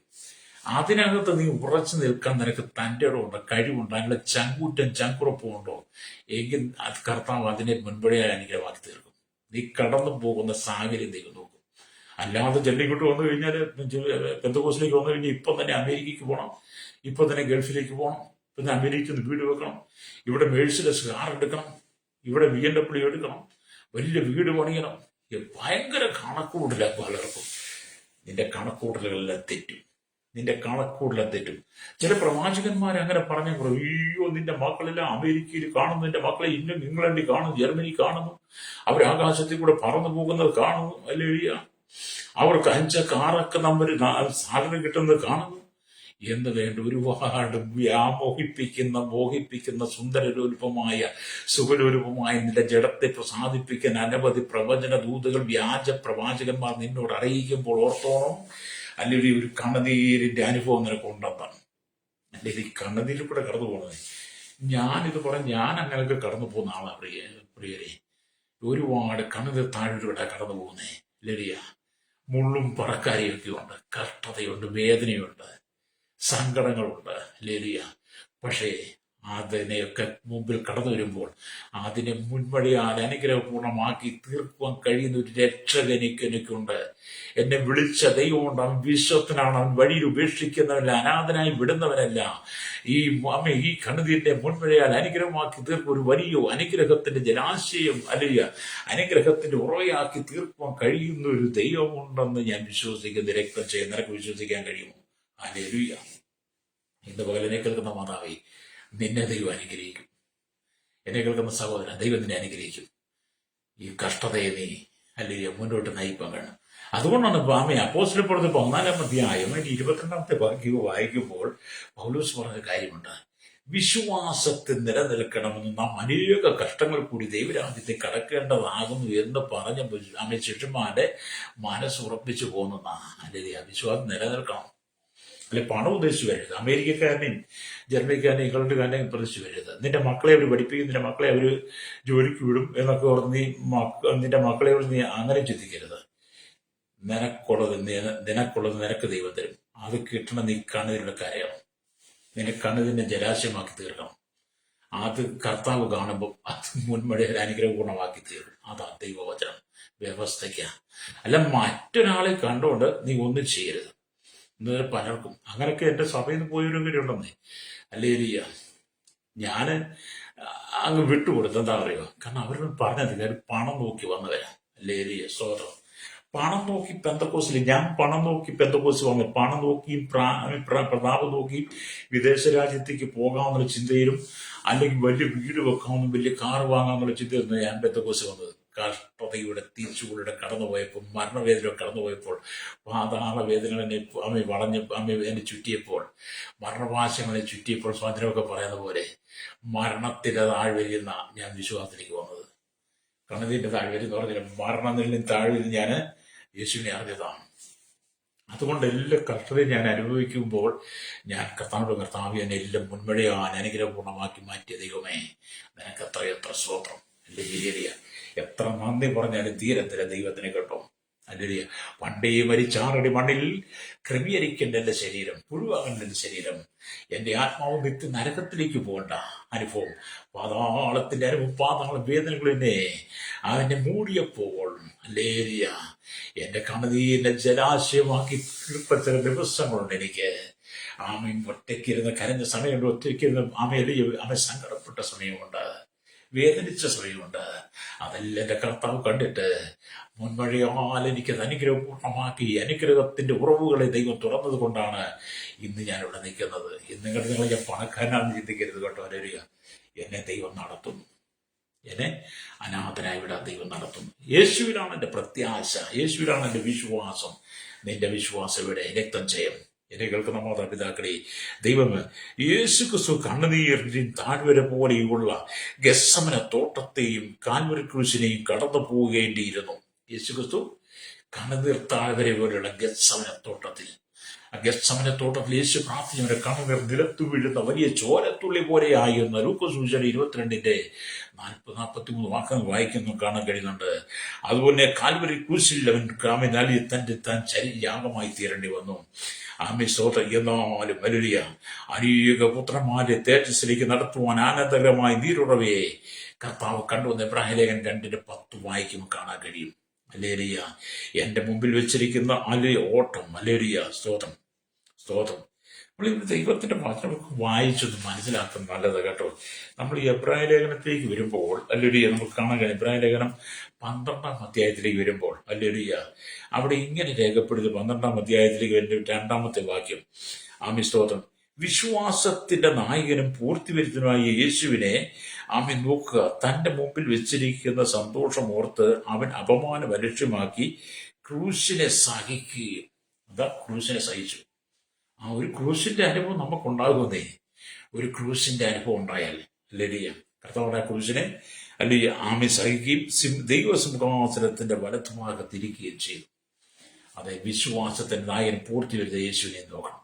അതിനകത്ത് നീ ഉറച്ചു നിൽക്കാൻ നിനക്ക് തൻ്റെ ഇടമുണ്ടോ, കഴിവുണ്ടോ, അതിനുള്ള ചങ്കുറപ്പുണ്ടോ എങ്കിൽ അത് കർത്താവ് അതിനെ മുൻപടിയായി അനുഗ്രഹമാക്കി തീർക്കും. നീ കടന്നു പോകുന്ന സാഹചര്യം നീ നോക്കും. അല്ലാതെ ജല്ലിക്കോട്ട് വന്നു കഴിഞ്ഞാൽ, പെന്തക്കോസിലേക്ക് വന്നു കഴിഞ്ഞാൽ ഇപ്പം തന്നെ അമേരിക്കയ്ക്ക് പോകണം, ഇപ്പൊ തന്നെ ഗൾഫിലേക്ക് പോകണം, പിന്നെ അമേരിക്കയിൽ നിന്ന് വീട് വെക്കണം, ഇവിടെ മേഴ്സിഡസ് കാർ എടുക്കണം, ഇവിടെ BMW എടുക്കണം, വലിയ വീട് പണിയണം. ഭയങ്കര കണക്കൂടല പലർക്കും. നിന്റെ കണക്കൂടലുകളെല്ലാം തെറ്റും, നിന്റെ കണക്കൂടലെല്ലാം തെറ്റും. ചില പ്രവാചകന്മാരെ അങ്ങനെ പറഞ്ഞു, അയ്യോ നിന്റെ മക്കളെല്ലാം അമേരിക്കയിൽ കാണുന്നു, നിന്റെ മക്കളെ ഇംഗ്ലണ്ടിൽ കാണുന്നു, ജർമ്മനി കാണുന്നു, അവർ ആകാശത്തിൽ കൂടെ പറന്നു പോകുന്നത് കാണുന്നു. അല്ലേ, അവർക്ക് 5 കാറൊക്കെ നമ്മൾ സാലറി കിട്ടുന്നത് കാണുന്നു എന്ന് വേണ്ട ഒരുപാട് മോഹിപ്പിക്കുന്ന സുന്ദരരൂപമായ സുഖരൂപമായ നിന്റെ ജഡത്തെ പ്രസാദിപ്പിക്കാൻ അനവധി പ്രവചന ദൂതകൾ, വ്യാജ പ്രവാചകന്മാർ നിന്നോട് അറിയിക്കുമ്പോൾ ഓർത്തോണം, അല്ലെങ്കിൽ ഒരു കണ്ണുനീരിന്റെ അനുഭവം നിനക്ക് ഉണ്ടെന്നാണ്. അല്ലെങ്കിൽ ഈ കണ്ണുനീരിൽ കൂടെ കടന്നു പോകുന്നത്. ഞാനിത് പറഞ്ഞ് ഞാൻ അങ്ങനെയൊക്കെ കടന്നു പോകുന്ന ആളാണ് പ്രിയരെ. ഒരുപാട് കണ്ണുനീർ താഴ്വരയിലൂടെ കടന്നു പോകുന്നേ ലരിയ. മുള്ളും പറക്കാരിയൊക്കെ ഉണ്ട്, കഷ്ടതയുണ്ട്, വേദനയുണ്ട്, സങ്കടങ്ങളുണ്ട് ലലിയ. പക്ഷേ അതിനെയൊക്കെ മുമ്പിൽ കടന്നു വരുമ്പോൾ അതിനെ മുൻവഴിയാൽ അനുഗ്രഹപൂർണ്ണമാക്കി തീർക്കുവാൻ കഴിയുന്ന ഒരു രക്ഷകൻ എനിക്കുണ്ട്. എന്നെ വിളിച്ച ദൈവമുണ്ട്. അവൻ വിശ്വസ്തനാണ്. അവൻ വഴിയിൽ ഉപേക്ഷിക്കുന്നവനല്ല, അനാഥനായി വിടുന്നവനല്ല. ഈ കണ്ണുനീരിന്റെ മുൻവഴിയാൽ അനുഗ്രഹമാക്കി തീർക്കും ഒരു വലിയ അനുഗ്രഹത്തിന്റെ ജലാശയം അല്ലെങ്കിൽ അനുഗ്രഹത്തിന്റെ ഉറവയാക്കി തീർക്കുവാൻ കഴിയുന്ന ഒരു ദൈവമുണ്ടെന്ന് ഞാൻ വിശ്വസിക്കുന്ന രക്തം ചെയ്യുന്ന നിനക്ക് വിശ്വസിക്കാൻ കഴിയുമോ? ഹല്ലേലൂയ. ഇന്ന് പകലിനെ കേൾക്കുന്ന മാതാവേ, നിന്നെ ദൈവം അനുഗ്രഹിക്കും. എന്നെ കേൾക്കുന്ന സഹോദരൻ, ദൈവം നിന്നെ അനുഗ്രഹിക്കും. ഈ കഷ്ടതയെ നീ അല്ലെങ്കിൽ മുന്നോട്ട് നയിപ്പാൻ വേണം. അതുകൊണ്ടാണ് അപ്പോസ്തലർ പ്രവൃത്തി 14-ാം അധ്യായം 22-ാമത്തെ വാക്യം വായിക്കുമ്പോൾ പൗലോസ് പറഞ്ഞ കാര്യമുണ്ട്. വിശ്വാസത്തിൽ നിലനിൽക്കണമെന്ന് നാം അനേക കഷ്ടങ്ങൾ കൂടി ദൈവരാജ്യത്തെ കടക്കേണ്ടതാകുന്നു എന്ന് പറഞ്ഞ ശിഷ്യന്മാരുടെ മനസ്സുറപ്പിച്ചു പോകുന്ന അല്ലെങ്കിൽ വിശ്വാസം നിലനിൽക്കണം. അല്ലെ പണം ഉദ്ദേശിച്ച് വരരുത്. അമേരിക്കക്കാരനെയും ജർമ്മനിക്കാരനെയും ഇംഗ്ലണ്ടുകാരനെയും പ്രതീക്ഷിച്ച് വരരുത്. നിന്റെ മക്കളെ അവർ പഠിപ്പിക്കും, നിന്റെ മക്കളെ അവർ ജോലിക്ക് വിടും എന്നൊക്കെ ഓർത്ത് നിന്റെ മക്കളെ നീ അങ്ങനെ ചിന്തിക്കരുത്. നിനക്കുള്ളത് നിനക്ക് ദൈവം തരും. അത് കിട്ടണം. നീ കണ്ണുതിരുടെ കരയണം. നിന്റെ കണ്ണുതിനെ ജലാശയമാക്കി തീർക്കണം. അത് കർത്താവ് കാണുമ്പോൾ അത് മുൻപടി അനുഗ്രഹപൂർണ്ണമാക്കി തീർക്കും. അതാ ദൈവവചനം, വ്യവസ്ഥയ്ക്ക. അല്ല മറ്റൊരാളെ കണ്ടുകൊണ്ട് നീ ഒന്നും ചെയ്യരുത്. ഇന്നലെ പലർക്കും അങ്ങനെയൊക്കെ എൻ്റെ സഭയിൽ നിന്ന് പോയവരും ഉണ്ടെന്നേ. അല്ലേരിയ ഞാൻ അങ്ങ് വിട്ടുകൊടുത്തു. എന്താ പറയുക? കാരണം അവർ പറഞ്ഞത് കാര്യം പണം നോക്കി വന്നവരാ. അല്ലേരിയ സ്വതം പണം നോക്കി പെന്തക്കോസിൽ ഞാൻ പണം നോക്കി പെന്തക്കോസ് വന്നു. പണം നോക്കിയും പ്രതാപം നോക്കിയും വിദേശ രാജ്യത്തേക്ക് പോകാമെന്നുള്ള ചിന്തയിലും അല്ലെങ്കിൽ വലിയ വീട് വെക്കാമെന്നും വലിയ കാർ വാങ്ങാമെന്നുള്ള ചിന്തയായിരുന്നു ഞാൻ പെന്തക്കോസ് വന്നത്. കഷ്ടതയുടെ തീച്ചുകൂടെ കടന്നുപോയപ്പോൾ, മരണവേദന കടന്നുപോയപ്പോൾ, പാതാള വേദന എന്നെ ചുറ്റിയപ്പോൾ, മരണവാശങ്ങളെ ചുറ്റിയപ്പോൾ സ്വാതന്ത്ര്യമൊക്കെ പറയുന്ന പോലെ മരണത്തിന്റെ താഴ്വരിയിൽ ഞാൻ വിശ്വാസത്തിലേക്ക് വന്നത്. കണ്ണുനീരിന്റെ താഴ്വരി എന്ന് പറഞ്ഞാൽ മരണത്തിൽ താഴ്വരി ഞാൻ യേശുവിനെ അറിഞ്ഞതാണ്. അതുകൊണ്ട് എല്ലാ കഷ്ടതയും ഞാൻ അനുഭവിക്കുമ്പോൾ ഞാൻ കർത്താവ് എന്നെ എല്ലാം മുൻവഴിയാൻ അനുഗ്രഹപൂർണ്ണമാക്കി മാറ്റിയ ദൈവമേ, നിനക്ക് എത്ര സ്തോത്രം. എൻ്റെ ജില്ലേരിയ എത്ര നന്ദി പറഞ്ഞാലും തീരത്തില്ല ദൈവത്തിന് കേട്ടോ. അല്ലെ പണ്ടേ മരിച്ചാറടി മണ്ണിൽ ക്രമീകരിക്കേണ്ട എൻ്റെ ശരീരം, പുഴുവാകേണ്ട എൻ്റെ ശരീരം, എൻ്റെ ആത്മാവ് നിത്യ നരകത്തിലേക്ക് പോകേണ്ട അനുഭവം, പാതാളത്തിന്റെ അനുഭവം, പാതാള വേദനകൾ എന്നെ മൂടിയപ്പോൾ അല്ലേരിയ എൻ്റെ കണ്ണുനീരിനെ ജലാശയമാക്കി തീർത്ത ചില ദിവസങ്ങളുണ്ട് എനിക്ക്. ആമയും ഒറ്റയ്ക്കിരുന്ന് കരഞ്ഞ സമയമുണ്ട്, ഒറ്റയ്ക്കിരുന്ന് ആമ സങ്കടപ്പെട്ട സമയമുണ്ട്, വേദനിച്ച സമയമുണ്ട്. അതെല്ലാം എൻ്റെ കർത്താവ് കണ്ടിട്ട് മുൻവഴിയാൽ എനിക്കത് അനുഗ്രഹപൂർണ്ണമാക്കി അനുഗ്രഹത്തിന്റെ ഉറവുകളെ ദൈവം തുറന്നത് കൊണ്ടാണ് ഇന്ന് ഞാനിവിടെ നിൽക്കുന്നത്. ഇന്ന് നിങ്ങൾ ഞാൻ പണക്കാരനാണെന്ന് ചിന്തിക്കരുത് കേട്ടോ. വരിക എന്നെ ദൈവം നടത്തും, എന്നെ അനാഥനായി വിടാൻ ദൈവം നടത്തും. യേശുവിലാണ് എൻ്റെ പ്രത്യാശ, യേശുവിലാണ് എൻ്റെ വിശ്വാസം. നിന്റെ വിശ്വാസം ഇവിടെ രക്തം ചെയ്യും. എന്നെ കേൾക്കുന്ന മാതാപിതാക്കളെ, ദൈവം യേശുക്രിസ്തു കണ്ണുനീരിന്റെയും താഴ്വര പോലെയുള്ള ഗെത്സമന തോട്ടത്തെയും കാൽവരി ക്രൂശിനെയും കടന്നു പോകേണ്ടിയിരുന്നു. യേശുക്രിസ്തു കണ്ണുനീർ താഴ്വര പോലെയുള്ള ഗെത്സമന തോട്ടത്തിൽ യേശു പ്രാർത്ഥിച്ചവരുടെ കണ്ണുനീർ നിലത്തു വീഴുന്ന വലിയ ചോരത്തുള്ളി പോലെയായിരുന്ന ലൂക്കോസ് സുവിശേഷം 22-43 വാക്യങ്ങൾ വായിക്കുന്നു കാണാൻ കഴിയുന്നുണ്ട്. അതുപോലെ കാൽവരി ക്രൂശിൽ അവൻ നൽകി താൻ യാഗമായി തീരേണ്ടി വന്നു. ആമേ സ്തോത്രം. എന്നാലും ഹല്ലേലൂയ, അനേക പുത്രന്മാരെ തേജസ്സിലേക്ക് നടത്തുവാൻ ആനന്ദകരമായി നീരുറവയെ കർത്താവ് കണ്ടുവന്ന് എബ്രാഹിം ലേഖനം 2:10 വായിക്കുമ്പോൾ കാണാൻ കഴിയും. ഹല്ലേലൂയ, എന്റെ മുമ്പിൽ വെച്ചിരിക്കുന്ന ഓട്ടം. ഹല്ലേലൂയ, സ്തോത്രം. നമ്മൾ ഈ ദൈവത്തിന്റെ വചനം വായിച്ചത് മനസ്സിലാക്കുന്നത് നല്ലത് കേട്ടോ. നമ്മൾ ഈ എബ്രാഹിം ലേഖനത്തിലേക്ക് വരുമ്പോൾ ഹല്ലേലൂയ നമുക്ക് കാണാൻ കഴിയും. എബ്രാഹിം ലേഖനം 12-ാം അധ്യായത്തിലേക്ക് വരുമ്പോൾ ഹല്ലേലൂയ അവിടെ ഇങ്ങനെ രേഖപ്പെടുത്തി 12-ാം അധ്യായത്തിലേക്ക് വരുന്ന 2-ാമത്തെ വാക്യം. ആമേൻ സ്തോത്രം. വിശ്വാസത്തിന്റെ നായകനും പൂർത്തിവരുത്തനുമായ യേശുവിനെ ആമേൻ നോക്കുക. തന്റെ മുമ്പിൽ വെച്ചിരിക്കുന്ന സന്തോഷം ഓർത്ത് അവൻ അപമാനം അലക്ഷ്യമാക്കി ക്രൂശിനെ സഹിക്കുകയും. അതാ ക്രൂശിനെ സഹിച്ചു. ആ ഒരു ക്രൂശിന്റെ അനുഭവം നമുക്കുണ്ടാകുന്നേ. ഒരു അനുഭവം ഉണ്ടായാൽ ഹല്ലേലൂയ കർത്താവ് ക്രൂശിനെ അല്ലെങ്കിൽ ആമി സഹിക്കുകയും ദൈവസിംഹാസനത്തിന്റെ വലത്തുഭാഗത്തിരിക്കുകയും ചെയ്തു. അതെ, വിശ്വാസത്തിന്റെ നായകൻ പൂർത്തി വരുന്ന യേശുവിനെ നോക്കണം.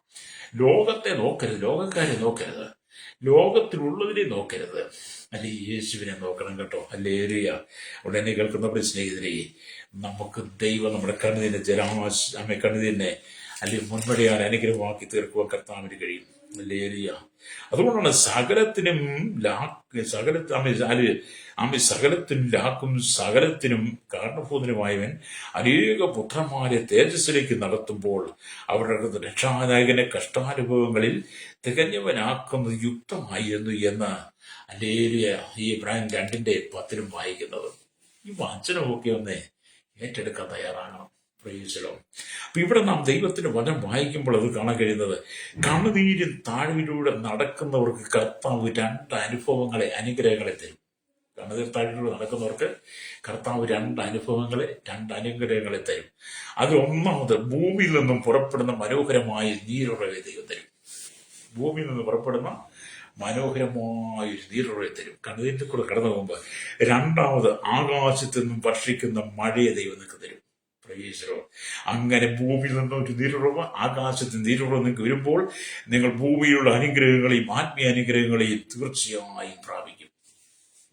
ലോകത്തെ നോക്കരുത്, ലോകക്കാരെ നോക്കരുത്, ലോകത്തിലുള്ളതിനെ നോക്കരുത്, അല്ലെങ്കിൽ യേശുവിനെ നോക്കണം കേട്ടോ. ഹല്ലേലൂയ. ഉടനെ കേൾക്കുന്ന സ്നേഹിതരെ, നമുക്ക് ദൈവം നമ്മുടെ കണ്ണുതിനെ കണ്ണുതിനെ അല്ലെങ്കിൽ മുൻപടിയാൻ അനുഗ്രഹമാക്കി തീർക്കുവാൻ കർത്താവിന് കഴിയും. ഹല്ലേലൂയ. അതുകൊണ്ടാണ് സകലത്തിനും സകലത്തിനും ലാക്കും സകലത്തിനും കാരണഭൂതനുമായവൻ അനേക പുത്രന്മാരെ തേജസ്സിലേക്ക് നടത്തുമ്പോൾ അവരുടെ രക്ഷാനായകനെ കഷ്ടാനുഭവങ്ങളിൽ തികഞ്ഞവനാക്കുന്നത് യുക്തമായിരുന്നു എന്ന് ഹല്ലേലൂയ ഈ ഇബ്രാഹിം 2:10 വായിക്കുന്നത്. ഈ വചനമൊക്കെ ഒന്ന് ഏറ്റെടുക്കാൻ തയ്യാറാകണം. പ്രൈസ്. അപ്പൊ ഇവിടെ നാം ദൈവത്തിന്റെ വചനം വായിക്കുമ്പോൾ അത് കാണാൻ കഴിയുന്നത്, കണ്ണുനീരും താഴ്വിലൂടെ നടക്കുന്നവർക്ക് കർത്താവ് 2 അനുഗ്രഹങ്ങളെ തരും. കണ്ണുനീർ താഴ്വിലൂടെ നടക്കുന്നവർക്ക് കർത്താവ് 2 അനുഗ്രഹങ്ങളെ തരും. അതിൽ ഒന്നാമത്, ഭൂമിയിൽ നിന്നും പുറപ്പെടുന്ന മനോഹരമായ നീരുറവെ ദൈവം തരും. ഭൂമിയിൽ നിന്ന് പുറപ്പെടുന്ന മനോഹരമായ നീരുറവെ തരും, കണ്ണുനീരിൽ കൂടെ കടന്നു പോകുമ്പോൾ. രണ്ടാമത്, ആകാശത്തു നിന്നും വർഷിക്കുന്ന മഴയെ ദൈവം നിങ്ങൾക്ക് തരും. അങ്ങനെ ഭൂമിയിൽ നിന്ന് ഒരു നീരുറവ്, ആകാശത്ത് നീരുറവ് നിങ്ങൾക്ക് വരുമ്പോൾ നിങ്ങൾ ഭൂമിയിലുള്ള അനുഗ്രഹങ്ങളെയും ആത്മീയ അനുഗ്രഹങ്ങളെയും തീർച്ചയായും പ്രാപിക്കും.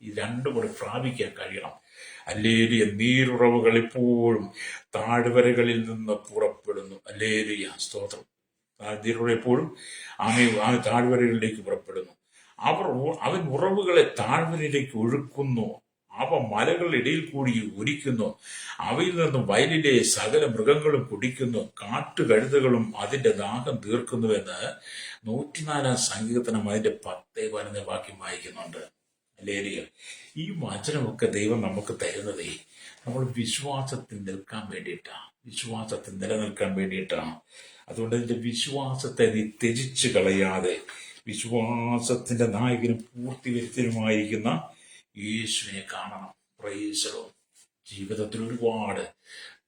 ഈ രണ്ടും കൂടെ പ്രാപിക്കാൻ കഴിയണം. ഹല്ലേലൂയ. നീരുറവുകൾ എപ്പോഴും താഴ്വരകളിൽ നിന്ന് പുറപ്പെടുന്നു. ഹല്ലേലൂയ, സ്തോത്രം. നീരുറവ് എപ്പോഴും ആ താഴ്വരകളിലേക്ക് പുറപ്പെടുന്നു. അവൻ ഉറവുകളെ താഴ്വരയിലേക്ക് ഒഴുക്കുന്നു. അവ മലകളുടെ ഇടയിൽ കൂടി ഒലിക്കുന്നു. അവയിൽ നിന്നും വയലിലെ സകല മൃഗങ്ങളും കുടിക്കുന്നു. കാട്ടുകഴുതകളും അതിന്റെ ദാഹം തീർക്കുന്നുവെന്ന് 104 സങ്കീർത്തനം അതിന്റെ 10-11 വാക്യം വായിക്കുന്നുണ്ട്. ഹല്ലേലൂയ. ഈ വചനമൊക്കെ ദൈവം നമുക്ക് തരുന്നതേ നമ്മൾ വിശ്വാസത്തിൽ നിൽക്കാൻ വേണ്ടിയിട്ടാണ്, വിശ്വാസത്തിൽ നിലനിൽക്കാൻ വേണ്ടിയിട്ടാണ്. അതുകൊണ്ട് ഇതിന്റെ വിശ്വാസത്തെ നീ ത്യജിച്ചു കളയാതെ വിശ്വാസത്തിന്റെ നായകനും പൂർത്തിവരുത്തനുമായിരിക്കുന്ന യേശുവിനെ കാണണം. പ്രൈസ്. ജീവിതത്തിൽ ഒരുപാട്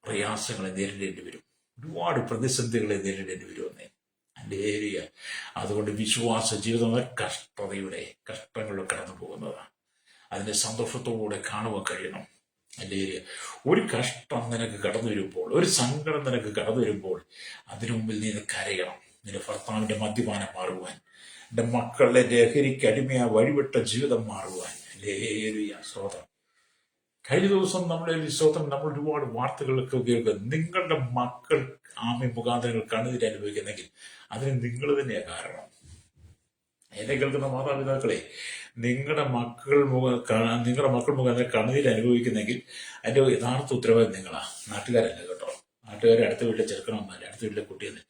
പ്രയാസങ്ങളെ നേരിടേണ്ടി വരും, ഒരുപാട് പ്രതിസന്ധികളെ നേരിടേണ്ടി വരുമെന്നേ. ഹല്ലേലൂയ. അതുകൊണ്ട് വിശ്വാസ ജീവിതം കഷ്ടങ്ങളുടെ കടന്നു പോകുന്നതാണ്. അതിന്റെ സന്തോഷത്തോടെ കാണുവാൻ കഴിയണം. ഹല്ലേലൂയ. ഒരു കഷ്ടം നിനക്ക് കടന്നു വരുമ്പോൾ, ഒരു സങ്കടം നിനക്ക് കടന്നു വരുമ്പോൾ അതിനു മുമ്പിൽ നീ കരയണം. നിന്റെ ഭർത്താവിന്റെ മദ്യപാനം മാറുവാൻ, എന്റെ മക്കളുടെ ലഹരിക്ക് അടിമയാ വഴിവിട്ട ജീവിതം മാറുവാൻ. ഹല്ലേലൂയ, സ്തോത്രം. കഴിഞ്ഞ ദിവസം നമ്മൾ ഒരുപാട് വാർത്തകളൊക്കെ കേൾക്കുക. നിങ്ങളുടെ മക്കൾ മുഖാന്തരങ്ങൾ കണ്ണുനീര് അനുഭവിക്കുന്നെങ്കിൽ അതിന് നിങ്ങൾ തന്നെയാണ് കാരണം. എന്നെ കേൾക്കുന്ന മാതാപിതാക്കളെ, നിങ്ങളുടെ മക്കൾ മുഖാന്തരം കണ്ണുനീര് അനുഭവിക്കുന്നെങ്കിൽ അതിന്റെ യഥാർത്ഥ ഉത്തരവാദിത്വം നിങ്ങളാ, നാട്ടുകാരല്ല കേട്ടോ. നാട്ടുകാരെ അടുത്ത വീട്ടിലെ ചെറുക്കണമെന്നല്ല, അടുത്ത വീട്ടിലെ കുട്ടിയെന്ന്.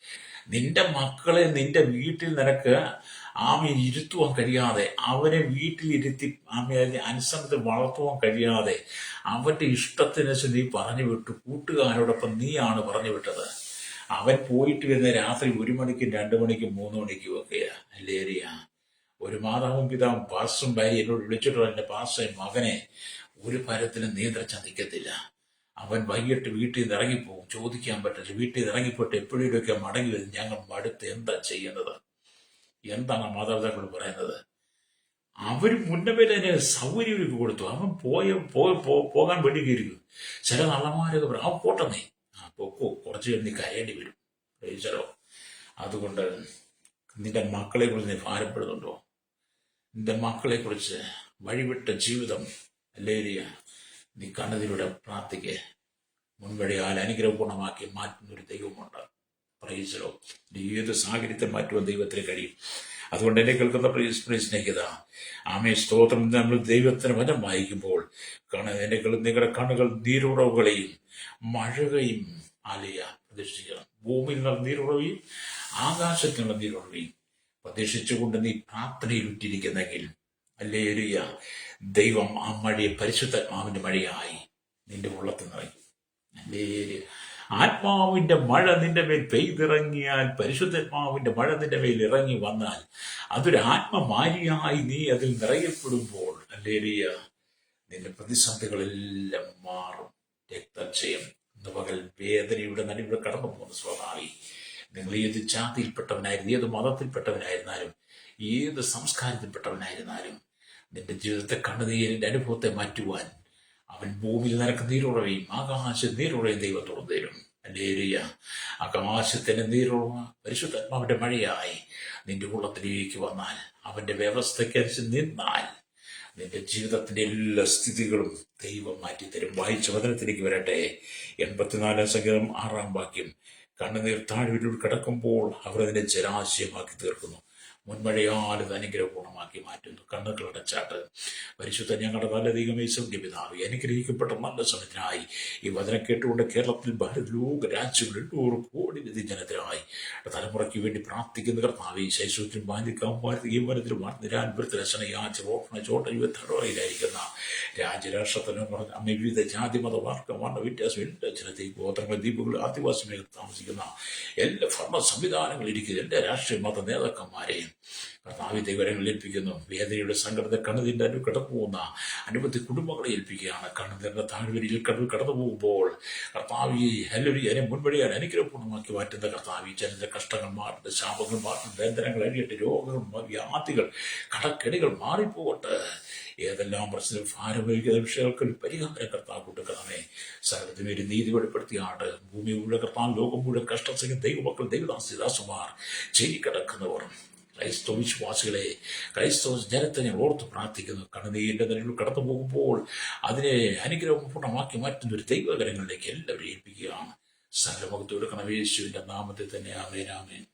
നിന്റെ മക്കളെ നിന്റെ വീട്ടിൽ നിനക്ക് ഇരുത്തുവാൻ കഴിയാതെ, അവനെ വീട്ടിലിരുത്തി അനുസരണത്തിൽ വളർത്തുവാൻ കഴിയാതെ, അവന്റെ ഇഷ്ടത്തിനനുസരിച്ച് നീ പറഞ്ഞു വിട്ടു. കൂട്ടുകാരോടൊപ്പം നീയാണ് പറഞ്ഞു വിട്ടത്. അവൻ പോയിട്ട് വരുന്ന രാത്രി 1 മണിക്കും 2 മണിക്കും 3 മണിക്കും ഒക്കെയാ. ഹല്ലേലൂയ. ഒരു മാതാവും പിതാവും പാസ്റ്ററും ഭാര്യ എന്നോട് വിളിച്ചിട്ടോ, എന്റെ പാസ്റ്റർ മകനെ ഒരു പരത്തിലും നിയന്ത്രിച്ചാൽ നിൽക്കത്തില്ല. അവൻ വൈകിട്ട് വീട്ടിൽ നിന്ന് ഇറങ്ങിപ്പോകും, ചോദിക്കാൻ പറ്റില്ല. വീട്ടിൽ നിന്ന് ഇറങ്ങിപ്പോയിട്ട് എപ്പോഴൊക്കെ മടങ്ങി വരും. ഞങ്ങൾ മടുത്ത് എന്താ ചെയ്യുന്നത്? എന്താണ് മാതാപിതാക്കൾ പറയുന്നത്? അവർ മുന്നമേ തന്നെ സൗകര്യം കൊടുത്തു. അവൻ പോകാൻ വേണ്ടി കയറിക്കും. ചില നല്ലമാരൊക്കെ പറയും, അവൻ പോട്ടെന്നേ, പൊക്കോ, കുറച്ച് കഴിഞ്ഞ് നീ കരയേണ്ടി വരും. പ്രൈസലോ. അതുകൊണ്ട് നിന്റെ മക്കളെ കുറിച്ച് നീ ഭാരപ്പെടുന്നുണ്ടോ? നിന്റെ മക്കളെ കുറിച്ച് വഴിവിട്ട ജീവിതം, ഹല്ലേലൂയ, നീ കണ്ണതിലൂടെ പ്രാർത്ഥിക്ക്. മുൻവഴിയാൽ അനുഗ്രഹപൂർണ്ണമാക്കി മാറ്റുന്നൊരു ദൈവമുണ്ട്. പ്രൈസലോ. ഏത് സാഹചര്യത്തെ മാറ്റുവാൻ ദൈവത്തിന് കഴിയും. അതുകൊണ്ട് എന്നെ കേൾക്കുന്ന സ്നേഹിത, സ്തോത്രം. നമ്മൾ ദൈവത്തിന് വചനം വായിക്കുമ്പോൾ നിങ്ങളുടെ കണ്ണുകൾ നീരുറവുകളെയും മഴകയും പ്രതീക്ഷിക്കണം. ഭൂമിയിൽ നിന്ന് നീരുറവയും ആകാശത്തിനുള്ള നീരുറവയും പ്രതീക്ഷിച്ചുകൊണ്ട് നീ പ്രാർത്ഥനയിൽ ഇട്ടിരിക്കുന്നെങ്കിൽ, ഹല്ലേലൂയ, ദൈവം ആ മഴയെ പരിശുദ്ധാത്മാവിന്റെ മഴയായി നിന്റെ ഉള്ളത്തിൽ നിറയും. ഹല്ലേലൂയ. ആത്മാവിന്റെ മഴ നിന്റെ മേൽ പെയ്തിറങ്ങിയാൽ, പരിശുദ്ധാത്മാവിന്റെ മഴ നിന്റെ മേൽ ഇറങ്ങി വന്നാൽ, അതൊരു ആത്മമാരിയായി നീ അതിൽ നിറയപ്പെടുമ്പോൾ, ഹല്ലേലൂയ, നിന്റെ പ്രതിസന്ധികളെല്ലാം മാറും. രക്തക്ഷയം ഇന്ന് പകൽ വേദനയുടെ നടുവിലൂടെ കടന്നു പോകുന്ന സ്വാഭാവി, നിങ്ങൾ ഏത് ജാതിയിൽപ്പെട്ടവനായിരുന്നു, ഏത് മതത്തിൽപ്പെട്ടവനായിരുന്നാലും, ഏത് സംസ്കാരത്തിൽപ്പെട്ടവനായിരുന്നാലും, നിന്റെ ജീവിതത്തെ കണ്ണുനീരിന്റെ അനുഭവത്തെ മാറ്റുവാൻ അവൻ ഭൂമിയിൽ നിനക്ക് നീരുറവയും ആകാശ നീരുറവയും ദൈവത്തോട് തരും. ഹല്ലേലൂയ. ആകാശത്തിന്റെ നീരുറവ പരിശുദ്ധാത്മാവിന്റെ മഴയായി നിന്റെ ഉള്ളത്തിലേക്ക് വന്നാൽ, അവന്റെ വ്യവസ്ഥയ്ക്കനുസരിച്ച് നിന്നാൽ, നിന്റെ ജീവിതത്തിന്റെ എല്ലാ സ്ഥിതികളും ദൈവം മാറ്റിത്തരും. വായിച്ച വചനത്തിലേക്ക് വരട്ടെ. 84 സങ്കീർത്തനം 6 വാക്യം. കണ്ണുനീർ താഴ്വരയിൽ കിടക്കുമ്പോൾ അവർ അതിനെ ജലാശയമാക്കി തീർക്കുന്നു. മുൻമഴയാൽ ഇത് അനുഗ്രഹപൂർണ്ണമാക്കി മാറ്റുന്നു. കണ്ണുകളടച്ചാട്ട് പരിശുദ്ധ ഞങ്ങളുടെ നല്ല ദൈവമേ പിതാവ് അനുഗ്രഹിക്കപ്പെട്ട നല്ല സമയത്തിനായി ഈ വചനം കേട്ടുകൊണ്ട് കേരളത്തിൽ ലോക രാജ്യങ്ങളിൽ 100 കോടി ജനത്തിനായി തലമുറയ്ക്ക് വേണ്ടി പ്രാർത്ഥിക്കുന്ന കർത്താവ് ഈ ശൈശവത്തിലും ബാലികാമാരത്തിലും ചോട്ടയിലായിരിക്കുന്ന രാജ്യരാഷ്ട്രത്തിനും വിവിധ ജാതി മത വർണ്ണ വ്യത്യാസം എല്ലാ ജനതയും ഗോത്രങ്ങൾ ദ്വീപുകൾ ആദിവാസി മേഖല താമസിക്കുന്ന എല്ലാ ഭരണ സംവിധാനങ്ങളിൽ ഇരിക്കുന്ന എല്ലാ രാഷ്ട്രീയ മത നേതാക്കന്മാരെയും കർത്താവ് ദൈവങ്ങളിൽ ഏൽപ്പിക്കുന്നു. വേദനയുടെ സങ്കടത്തെ കണ്ണുനീരിന്റെ അനു കടന്നു പോകുന്ന അനുപത്തി കുടുംബങ്ങളെ ഏൽപ്പിക്കുകയാണ്. കണ്ണുനീരിന്റെ താഴ്വരയിൽ കടന്നു പോകുമ്പോൾ കർത്താവ് അതിനെ മുൻവഴിയാൻ അനുഗ്രഹപൂർണ്ണമാക്കി മാറ്റുന്ന കർത്താവ് ജനന്റെ കഷ്ടങ്ങൾ മാറട്ടെ, ശാപങ്ങൾ മാറട്ടെ, ബന്ധനങ്ങൾ അഴിയട്ടെ, രോഗങ്ങൾ വ്യാധികൾ കടക്കെടികൾ മാറിപ്പോകട്ടെ. ഏതെല്ലാം പ്രശ്നം ഭാരമൊരുക്കുന്ന വിഷയങ്ങൾക്ക് ഒരു പരിഹാരം കർത്താവ് കൊടുക്കണമേ. സകലത്തിന് ഒരു നീതി വെളിപ്പെടുത്തിയാണ് ഭൂമി മുഴുവൻ കർത്താവ് ലോകം മുഴുവൻ കഷ്ടം ചെയ്യുന്ന ദൈവമക്കൾ ദൈവദാസിദാസുമാർ ചെയ്യിക്കിടക്കുന്നവർ ക്രൈസ്തവ വിശ്വാസികളെ ക്രൈസ്തവ ജനത്തെ ഞാൻ ഓർത്ത് പ്രാർത്ഥിക്കുന്നു. കണ്ണുനീരിന്റെ നിലയിൽ കടന്നു പോകുമ്പോൾ അതിനെ അനുഗ്രഹപൂർണ്ണമാക്കി മാറ്റുന്ന ഒരു ദൈവകരങ്ങളിലേക്ക് എല്ലാവരും ഏൽപ്പിക്കുകയാണ്. സകല മുഖത്ത് കൊടുക്കണം യേശുവിന്റെ നാമത്തിൽ തന്നെ. ആമേൻ, ആമേൻ.